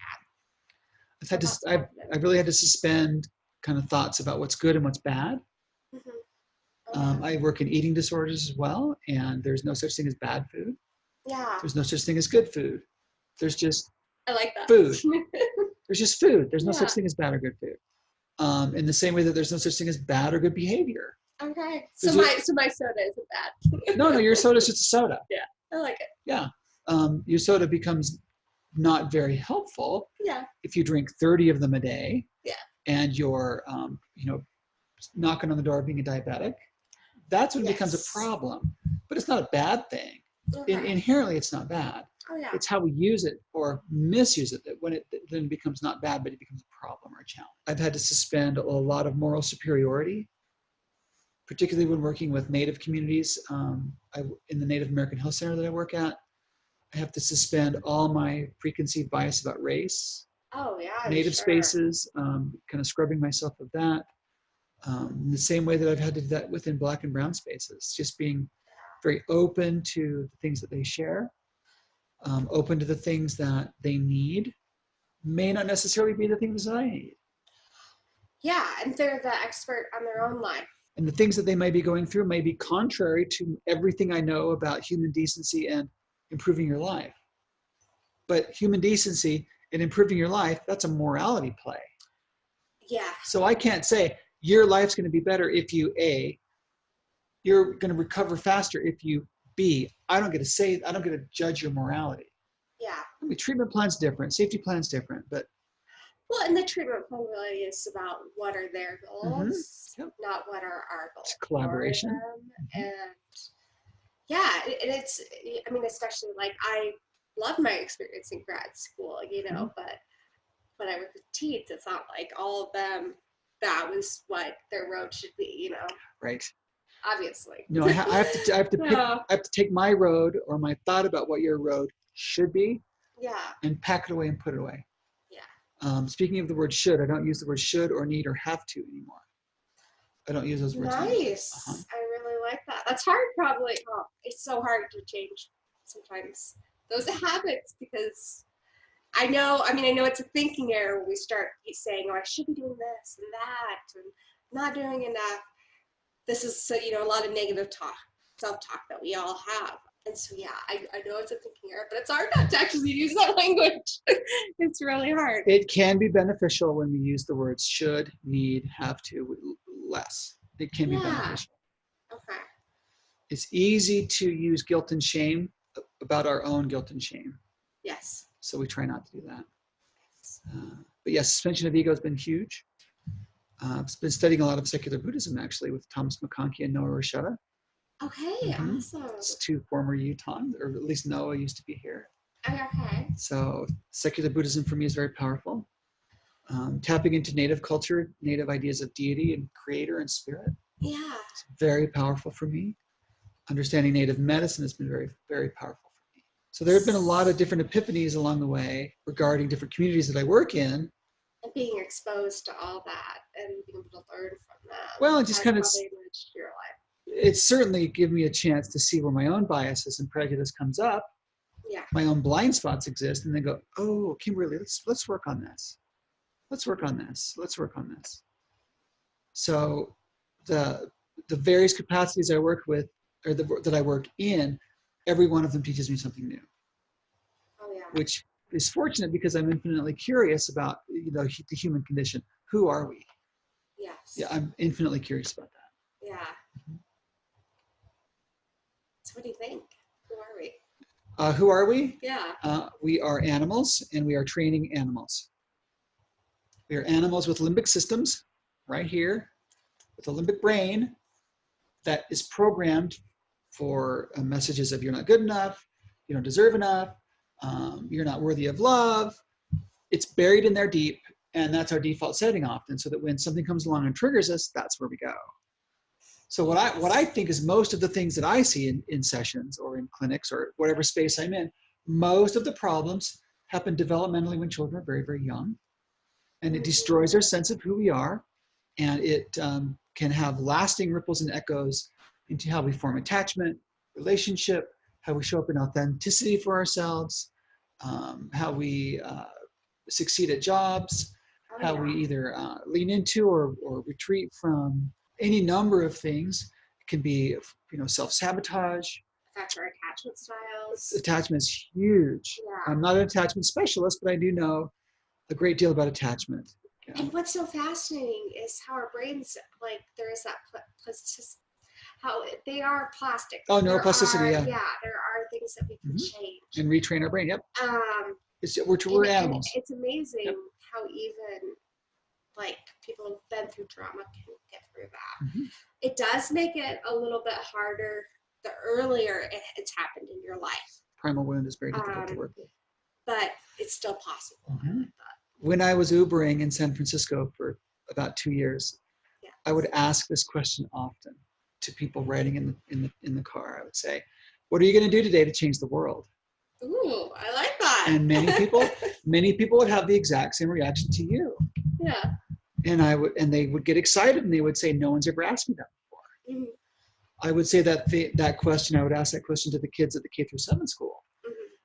had. I've really had to suspend kind of thoughts about what's good and what's bad. I work in eating disorders as well, and there's no such thing as bad food. Yeah. There's no such thing as good food. There's just I like that. Food. There's just food. There's no such thing as bad or good food. In the same way that there's no such thing as bad or good behavior. Okay. So my soda isn't bad. No, your soda's just a soda. Yeah, I like it. Yeah. Your soda becomes not very helpful Yeah. if you drink 30 of them a day. Yeah. And you're knocking on the door of being a diabetic. That's when it becomes a problem. But it's not a bad thing. Okay. Inherently, it's not bad. Oh, yeah. It's how we use it or misuse it that when it then becomes not bad, but it becomes a problem or a challenge. I've had to suspend a lot of moral superiority, particularly when working with Native communities. In the Native American Health Center that I work at, I have to suspend all my preconceived bias about race. Oh, yeah. Native spaces, kind of scrubbing myself of that. In the same way that I've had to do that within Black and Brown spaces, just being very open to the things that they share, open to the things that they need, may not necessarily be the things that I need. Yeah, and they're the expert on their own life. And the things that they may be going through may be contrary to everything I know about human decency and improving your life. But human decency and improving your life, that's a morality play. Yeah. So I can't say your life's going to be better if you A, you're going to recover faster if you B. I don't get to judge your morality. Yeah. I mean, treatment plan's different, safety plan's different, but. Well, and the treatment plan really is about what are their goals, not what are our goals. It's collaboration. And yeah, and it's, I mean, especially like I love my experience in grad school, but when I work with teens, it's not like all of them, that was what their road should be, Right. obviously. No, I have to pick, No. I have to take my road or my thought about what your road should be Yeah. and pack it away and put it away. Yeah. Speaking of the word should, I don't use the word should or need or have to anymore. I don't use those words anymore. Nice. I really like that. That's hard, probably. Oh, it's so hard to change sometimes those habits, because I know it's a thinking error when we start saying, oh, I should be doing this and that and not doing enough. This is, a lot of negative talk, self-talk that we all have. And so, yeah, I know it's a thinking error, but it's hard not to actually use that language. It's really hard. It can be beneficial when we use the words should, need, have to less. It can be beneficial. Okay. It's easy to use guilt and shame about our own guilt and shame. Yes. So we try not to do that. But yes, suspension of ego has been huge. I've been studying a lot of secular Buddhism, actually, with Thomas McConkie and Noah Rochetta. Okay, awesome. It's two former Utahns, or at least Noah used to be here. Okay. So secular Buddhism for me is very powerful. Tapping into native culture, native ideas of deity and creator and spirit. Yeah. It's very powerful for me. Understanding native medicine has been very, very powerful for me. So there have been a lot of different epiphanies along the way regarding different communities that I work in. And being exposed to all that and being able to learn from that. Well, it just kind of, how they enriched your life. it's certainly given me a chance to see where my own biases and prejudice comes up. Yeah. My own blind spots exist, and then go, oh, Kimberly, let's work on this. Let's work on this. Let's work on this. So the various capacities I work with, or that I work in, every one of them teaches me something new. Oh yeah. Which is fortunate because I'm infinitely curious about the human condition. Who are we? Yes. Yeah, I'm infinitely curious about that. Yeah. So what do you think? Who are we? Who are we? Yeah. We are animals, and we are training animals. We are animals with limbic systems right here, with a limbic brain that is programmed for messages of you're not good enough, you don't deserve enough, you're not worthy of love. It's buried in there deep, and that's our default setting often, so that when something comes along and triggers us, that's where we go. So what I think is most of the things that I see in sessions or in clinics or whatever space I'm in, most of the problems happen developmentally when children are very, very young. And it destroys our sense of who we are. And it can have lasting ripples and echoes into how we form attachment, relationship, how we show up in authenticity for ourselves, how we succeed at jobs, how we either lean into or retreat from any number of things. It can be, self-sabotage. Affect our attachment styles. Attachment is huge. Yeah. I'm not an attachment specialist, but I do know a great deal about attachment. Yeah. And what's so fascinating is how our brains, there is that how they are plastic. Oh, neuroplasticity, yeah. Yeah, there are things that we can change. And retrain our brain, yep. We're animals. And it's amazing how even people who've been through trauma can get through that. It does make it a little bit harder the earlier it's happened in your life. Primal wound is very difficult to work with. But it's still possible. I like that. When I was Ubering in San Francisco for about 2 years, I would ask this question often to people riding in the car. I would say, "What are you going to do today to change the world?" Ooh, I like that. And many people would have the exact same reaction to you. Yeah. And they would get excited and they would say, "No one's ever asked me that before." I would say that question, I would ask that question to the kids at the K-7 school,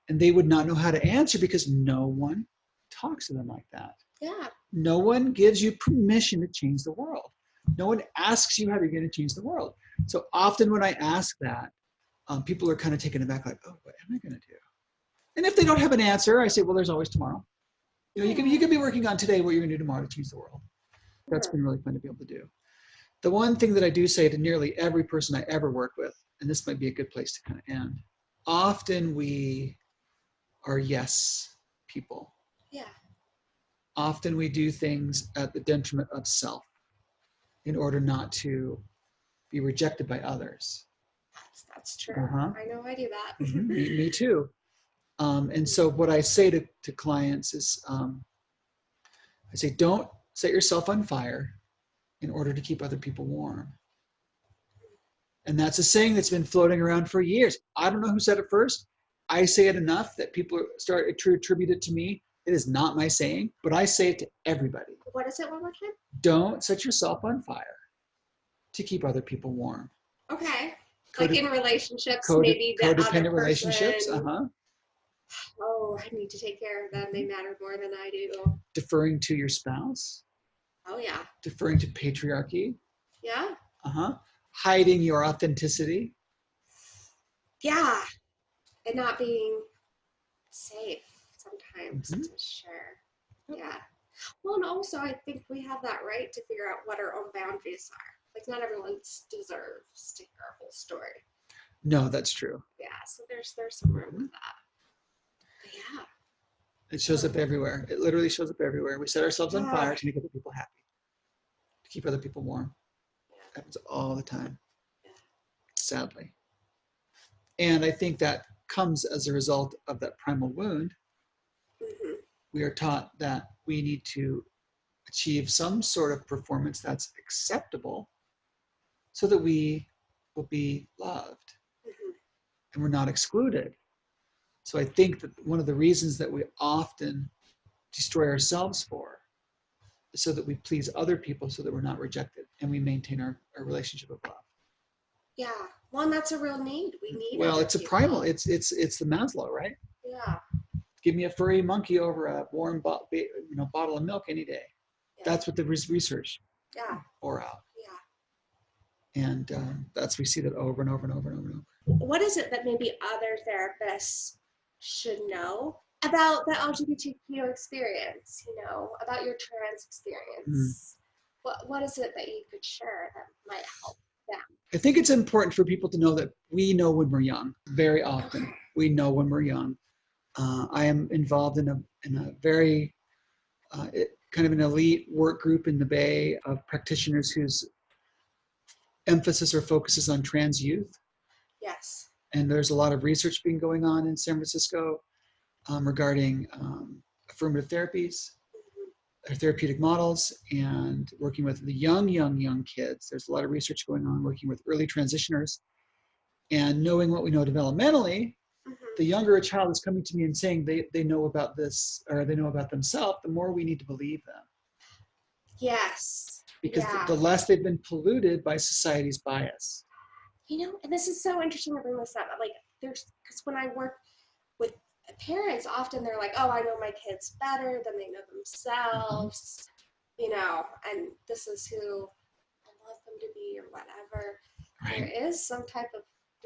and they would not know how to answer because no one talks to them like that. Yeah. No one gives you permission to change the world. No one asks you how you're going to change the world. So often when I ask that, people are kind of taken aback, like, "Oh, what am I going to do?" And if they don't have an answer, I say, "Well, there's always tomorrow. You can be working on today what you're going to do tomorrow to change the world." That's been really fun to be able to do. The one thing that I do say to nearly every person I ever work with, and this might be a good place to kind of end, often we are yes people. Yeah. Often we do things at the detriment of self in order not to be rejected by others. That's true. I know I do that. Me too. And so what I say to clients is, I say, don't set yourself on fire in order to keep other people warm. And that's a saying that's been floating around for years. I don't know who said it first. I say it enough that people start to attribute it to me. It is not my saying, but I say it to everybody. What is it one more time? Don't set yourself on fire to keep other people warm. Okay. Like in relationships, maybe the codependent other relationships. person, oh, I need to take care of them. They matter more than I do. Deferring to your spouse. Oh, yeah. Deferring to patriarchy. Yeah. Hiding your authenticity. Yeah. And not being safe sometimes to share. Yeah. Well, and also I think we have that right to figure out what our own boundaries are. Like not everyone deserves to hear our whole story. No, that's true. Yeah, so there's some room with that. But yeah. It shows up everywhere. It literally shows up everywhere. We set ourselves on fire to make other people happy, to keep other people warm. It happens all the time, sadly. And I think that comes as a result of that primal wound. We are taught that we need to achieve some sort of performance that's acceptable so that we will be loved and we're not excluded. So I think that one of the reasons that we often destroy ourselves for is so that we please other people so that we're not rejected and we maintain our relationship of love. Yeah, well, and that's a real need. We need. Well, it's a primal. It's the Maslow, right? Yeah. Give me a furry monkey over a warm bottle of milk any day. Yeah. That's what the research bore out. Yeah. And we see that over and over and over and over and over. What is it that maybe other therapists should know about the LGBTQ experience? You know, about your trans experience. What is it that you could share that might help them? I think it's important for people to know that we know when we're young. Very often, we know when we're young. I am involved in a very kind of an elite work group in the Bay of practitioners whose emphasis or focus is on trans youth. Yes. And there's a lot of research being going on in San Francisco regarding affirmative therapies, or therapeutic models, and working with the young kids. There's a lot of research going on working with early transitioners. And knowing what we know developmentally, the younger a child is coming to me and saying they know about this or they know about themselves, the more we need to believe them. Yes. Because the less they've been polluted by society's bias. You know, and this is so interesting to bring this up. Like, because when I work with parents, often they're like, oh, I know my kids better than they know themselves, you know, and this is who I want them to be or whatever. Right. There is some type of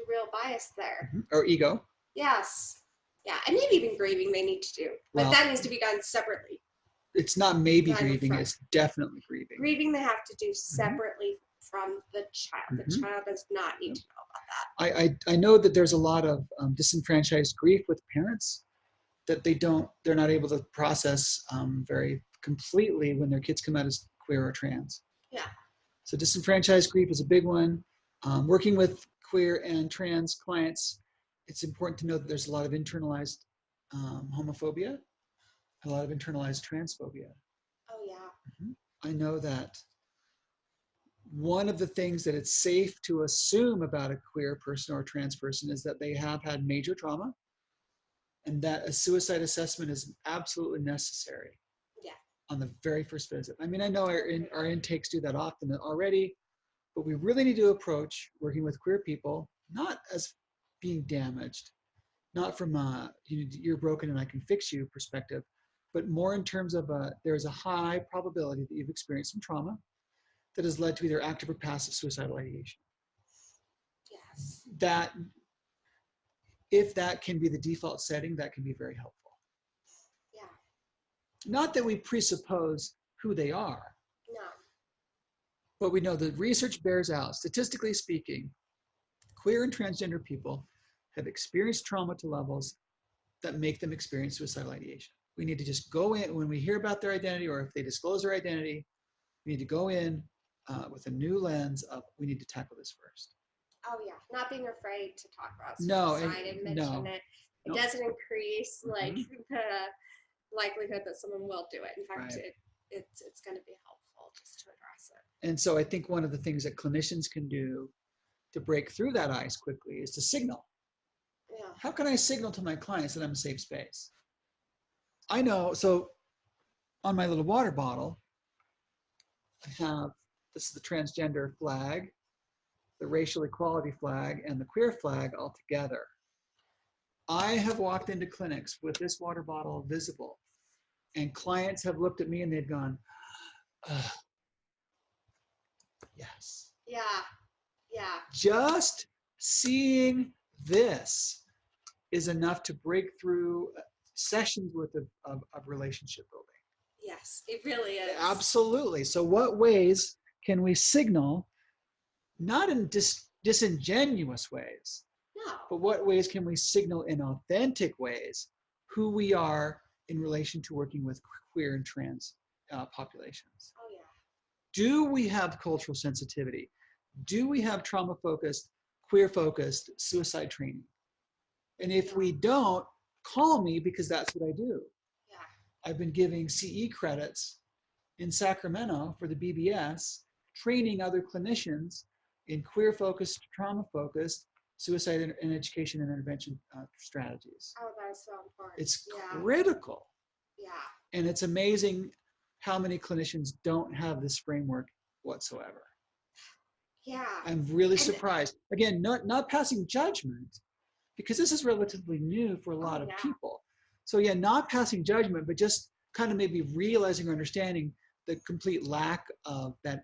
real bias there. Or ego. Yes. Yeah. And maybe even grieving they need to do. But that needs to be done separately. It's not maybe grieving, it's definitely grieving. Grieving they have to do separately from the child. The child does not need to know about that. I know that there's a lot of disenfranchised grief with parents that they're not able to process very completely when their kids come out as queer or trans. Yeah. So disenfranchised grief is a big one. Working with queer and trans clients, it's important to know that there's a lot of internalized homophobia, a lot of internalized transphobia. Oh, yeah. I know that one of the things that it's safe to assume about a queer person or a trans person is that they have had major trauma and that a suicide assessment is absolutely necessary on the very first visit. I mean, I know our intakes do that often already, but we really need to approach working with queer people not as being damaged, not from you're broken and I can fix you perspective, but more in terms of there's a high probability that you've experienced some trauma that has led to either active or passive suicidal ideation. Yes. That, if that can be the default setting, that can be very helpful. Yeah. Not that we presuppose who they are. No. But we know the research bears out, statistically speaking, queer and transgender people have experienced trauma to levels that make them experience suicidal ideation. We need to just go in, when we hear about their identity or if they disclose their identity, we need to go in with a new lens of, we need to tackle this first. Oh yeah, not being afraid to talk about suicide and mention it. It doesn't increase like the likelihood that someone will do it. In fact, it's going to be helpful just to address it. And so I think one of the things that clinicians can do to break through that ice quickly is to signal. Yeah. How can I signal to my clients that I'm a safe space? I know, so on my little water bottle, I have, this is the transgender flag, the racial equality flag, and the queer flag all together. I have walked into clinics with this water bottle visible, and clients have looked at me and they've gone, yes. Yeah. Yeah. Just seeing this is enough to break through sessions worth of relationship building. Yes, it really is. Absolutely. So what ways can we signal, not in disingenuous ways, No. but what ways can we signal in authentic ways who we are in relation to working with queer and trans populations? Oh, yeah. Do we have cultural sensitivity? Do we have trauma-focused, queer-focused suicide training? And if we don't, call me, because that's what I do. Yeah. I've been giving CE credits in Sacramento for the BBS, training other clinicians in queer-focused, trauma-focused suicide and education and intervention strategies. Oh, that's so important. It's critical. Yeah. And it's amazing how many clinicians don't have this framework whatsoever. Yeah. I'm really surprised. Again, not passing judgment, because this is relatively new for a lot of people. So yeah, not passing judgment, but just kind of maybe realizing or understanding the complete lack of that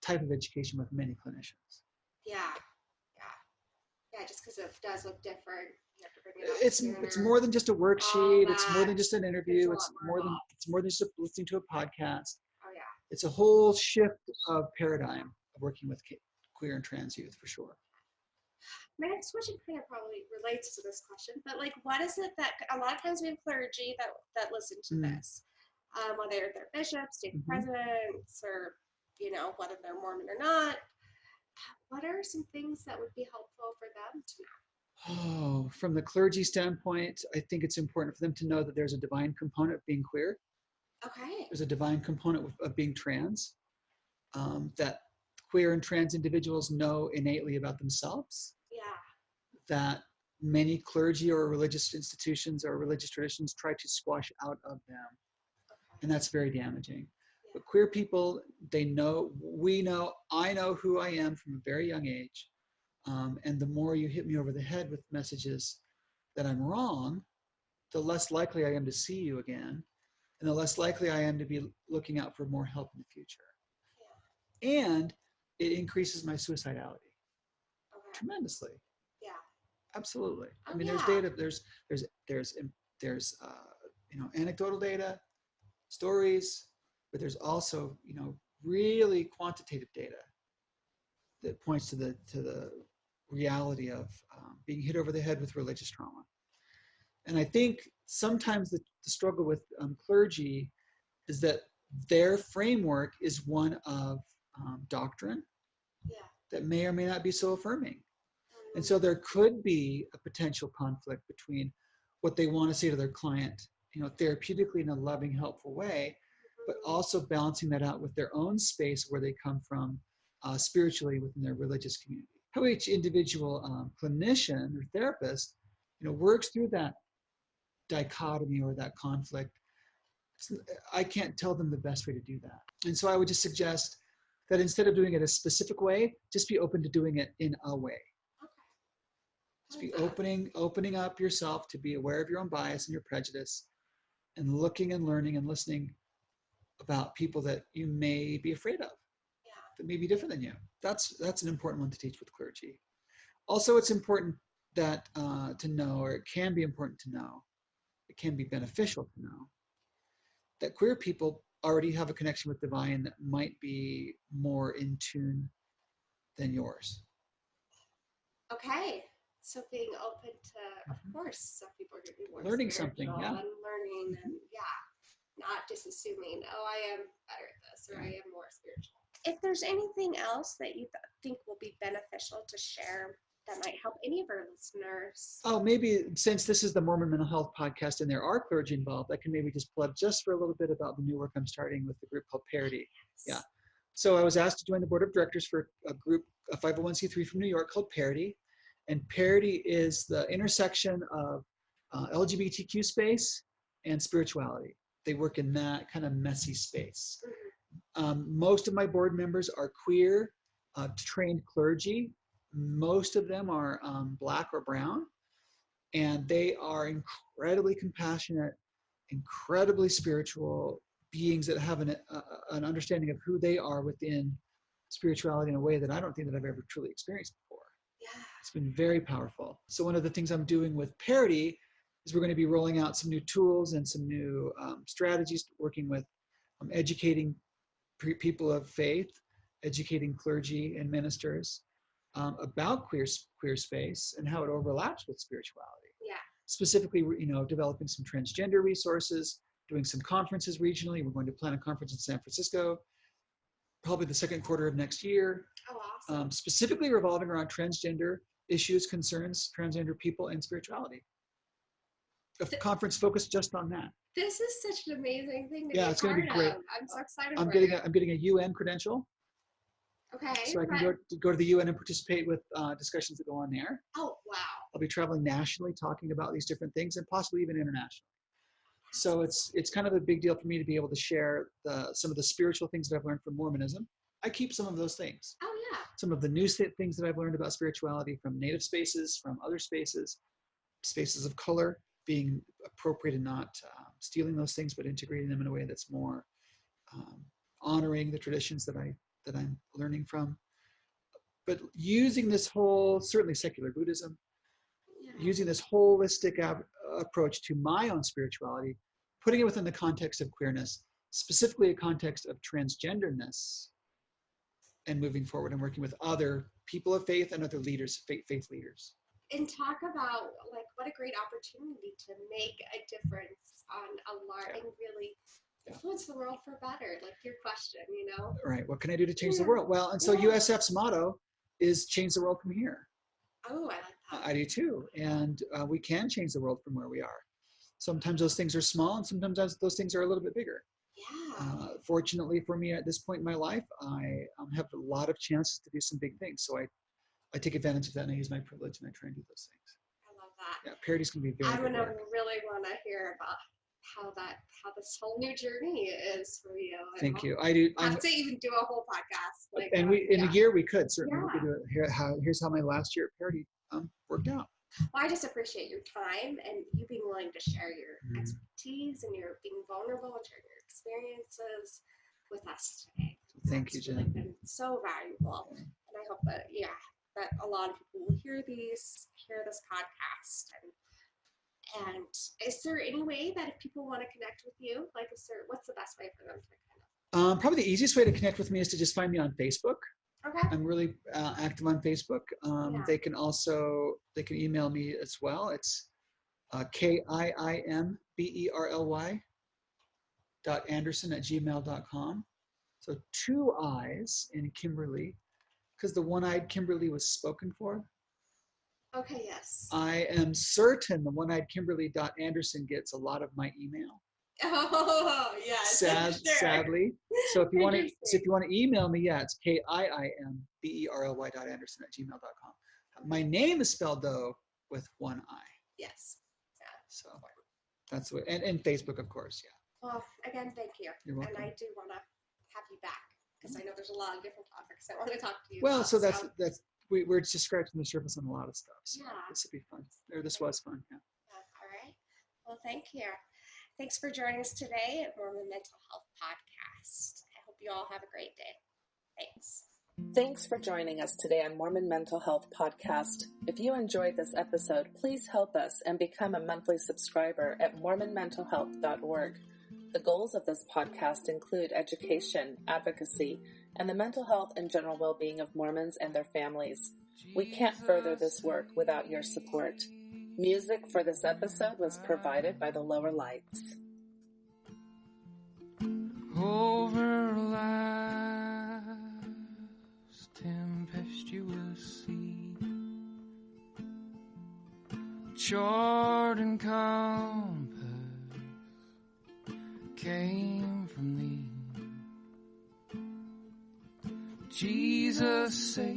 type of education with many clinicians. Yeah. Yeah. Yeah, just because it does look different. You have to bring it up. It's more than just a worksheet. It's more than just an interview. It's more than just listening to a podcast. Oh yeah. It's a whole shift of paradigm of working with queer and trans youth, for sure. My next question kind of probably relates to this question, but like, what is it that a lot of times we have clergy that listen to this, whether they're bishops, stake presidents, or whether they're Mormon or not. What are some things that would be helpful for them to know? Oh, from the clergy standpoint, I think it's important for them to know that there's a divine component of being queer. Okay. There's a divine component of being trans, that queer and trans individuals know innately about themselves. Yeah. That many clergy or religious institutions or religious traditions try to squash out of them. Okay. And that's very damaging. Yeah. But queer people, they know, I know who I am from a very young age. And the more you hit me over the head with messages that I'm wrong, the less likely I am to see you again, and the less likely I am to be looking out for more help in the future. Yeah. And it increases my suicidality tremendously. Yeah, absolutely. I mean, there's data. There's anecdotal data, stories, but there's also really quantitative data that points to the reality of being hit over the head with religious trauma. And I think sometimes the struggle with clergy is that their framework is one of doctrine that may or may not be so affirming. And so there could be a potential conflict between what they want to say to their client, therapeutically in a loving, helpful way, but also balancing that out with their own space where they come from spiritually within their religious community. How each individual clinician or therapist, works through that dichotomy or that conflict, I can't tell them the best way to do that. And so I would just suggest that instead of doing it a specific way, just be open to doing it in a way. Just be opening up yourself to be aware of your own bias and your prejudice, and looking and learning and listening about people that you may be afraid of, that may be different than you. That's an important one to teach with clergy. Also, it's important that to know, or it can be important to know, it can be beneficial to know, that queer people already have a connection with divine that might be more in tune than yours. Okay. So being open to, of course, some people are going to be more learning something, and learning, and not just assuming, oh, I am better at this, or I am more spiritual. If there's anything else that you think will be beneficial to share that might help any of our listeners. Oh, maybe since this is the Mormon Mental Health podcast and there are clergy involved, I can maybe just plug just for a little bit about the new work I'm starting with the group called Parity. Yes. So I was asked to join the board of directors for a group, a 501c3 from New York called Parity. And Parity is the intersection of LGBTQ space and spirituality. They work in that kind of messy space. Most of my board members are queer, trained clergy. Most of them are Black or brown. And they are incredibly compassionate, incredibly spiritual beings that have an understanding of who they are within spirituality in a way that I don't think that I've ever truly experienced before. Yeah. It's been very powerful. So one of the things I'm doing with Parity is we're going to be rolling out some new tools and some new strategies, working with educating people of faith, educating clergy and ministers about queer space and how it overlaps with spirituality. Yeah. Specifically, developing some transgender resources, doing some conferences regionally. We're going to plan a conference in San Francisco, probably the second quarter of next year. Oh, awesome. Specifically revolving around transgender issues, concerns, transgender people, and spirituality. A conference focused just on that. This is such an amazing thing to be it's going to be part great. of. I'm so excited I'm for getting you. I'm getting a UN credential. Okay. So I can go to the UN and participate with discussions that go on there. Oh, wow. I'll be traveling nationally, talking about these different things, and possibly even internationally. So it's kind of a big deal for me to be able to share some of the spiritual things that I've learned from Mormonism. I keep some of those things. Oh, yeah. Some of the new things that I've learned about spirituality from Native spaces, from other spaces of color, being appropriate and not stealing those things, but integrating them in a way that's more honoring the traditions that I'm learning from. But using this whole, certainly secular Buddhism, using this holistic approach to my own spirituality, putting it within the context of queerness, specifically a context of transgenderness, and moving forward and working with other people of faith and other leaders, faith leaders. And talk about like what a great opportunity to make a difference on a large and really influence the world for better. Like your question, Right. What can I do to change the world? Well, and so USF's motto is change the world from here. Oh, I like that. I do too. And we can change the world from where we are. Sometimes those things are small and sometimes those things are a little bit bigger. Yeah. Fortunately for me at this point in my life, I have a lot of chances to do some big things. So I take advantage of that and I use my privilege and I try and do those things. I love that. Yeah, Parity's going to be very I'm good gonna work. really want to hear about how this whole new journey is for you. Thank you. I do. I have to even do a whole podcast. In a year we could certainly. We could do it. Here's how my last year at Parity worked out. Well, I just appreciate your time and you being willing to share your expertise and your being vulnerable and sharing your experiences with us today. Thank you, Jen. It's really been so valuable, and I hope that that a lot of people will hear this podcast. And is there any way that if people want to connect with you, what's the best way for them to kind of? Probably the easiest way to connect with me is to just find me on Facebook. Okay. I'm really active on Facebook. They can email me as well. It's KIIMBERLY.Anderson@gmail.com. So 2 I's in Kimberly, because the one-eyed Kimberly was spoken for. Okay, yes. I am certain the one-eyed Kimberly.Anderson gets a lot of my email. Oh, yes. Sadly. So if you want to email me, it's KIIMBERLY.Anderson@gmail.com. My name is spelled though with 1 I. Yes. Yeah. So that's what, and Facebook, of course. Yeah. Well, again, thank you. You're welcome. And I do want to have you back because I know there's a lot of different topics I want to talk to you Well, about. so that's we're just scratching the surface on a lot of stuff. So Yeah. this will be fun. This was fun. Yeah. All right. Well, thank you. Thanks for joining us today at Mormon Mental Health Podcast. I hope you all have a great day. Thanks. Thanks for joining us today on Mormon Mental Health Podcast. If you enjoyed this episode, please help us and become a monthly subscriber at mormonmentalhealth.org. The goals of this podcast include education, advocacy, and the mental health and general well-being of Mormons and their families. We can't further this work without your support. Music for this episode was provided by the Lower Lights. Over life's tempestuous sea, chart and compass came from thee. Jesus, Savior,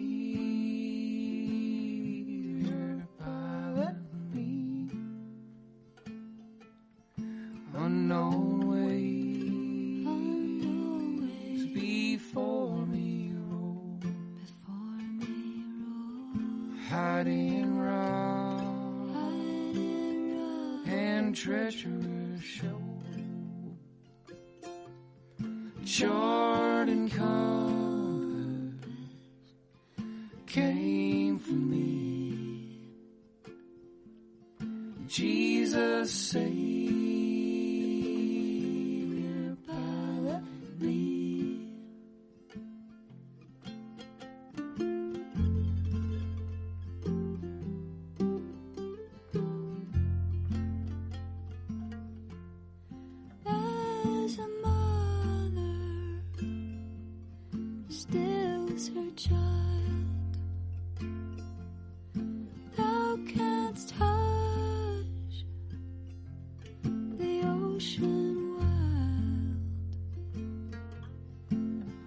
pilot me. Unknown ways before me roll. Hiding rock and treacherous shoal. Chart and compass came from thee. Jesus, Savior, pilot me. As a mother stills her child, thou canst hush the ocean wild,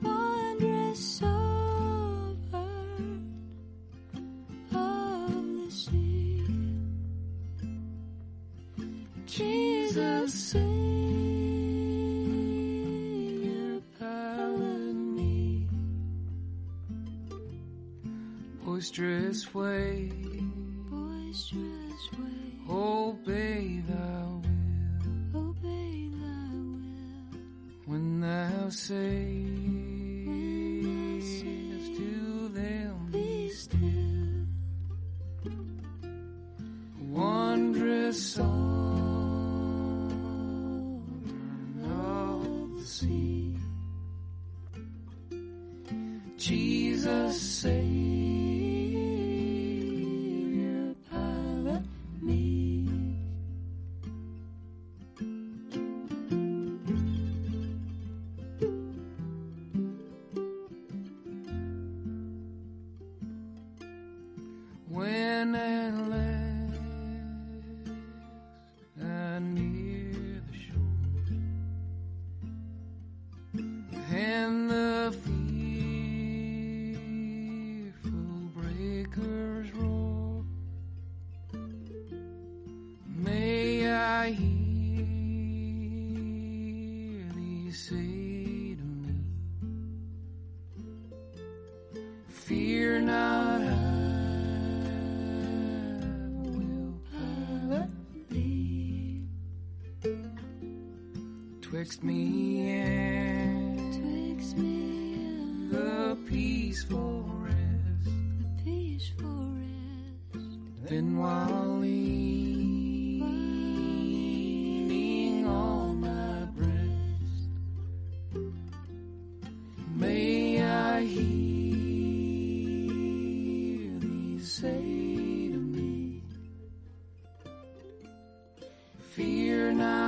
wondrous sovereign of the sea. Jesus, Savior, pilot me. Boisterous wave, obey thy will. When thou sayest to them, be still. Wondrous sovereign of the sea. Jesus, Savior, pilot me. When at last I near the shore, and the fearful breakers roar, may I hear thee say to me, fear not, I will pilot thee. Twixt me and the peaceful rest, then while leaning on my breast, may I hear thee say to me, fear not.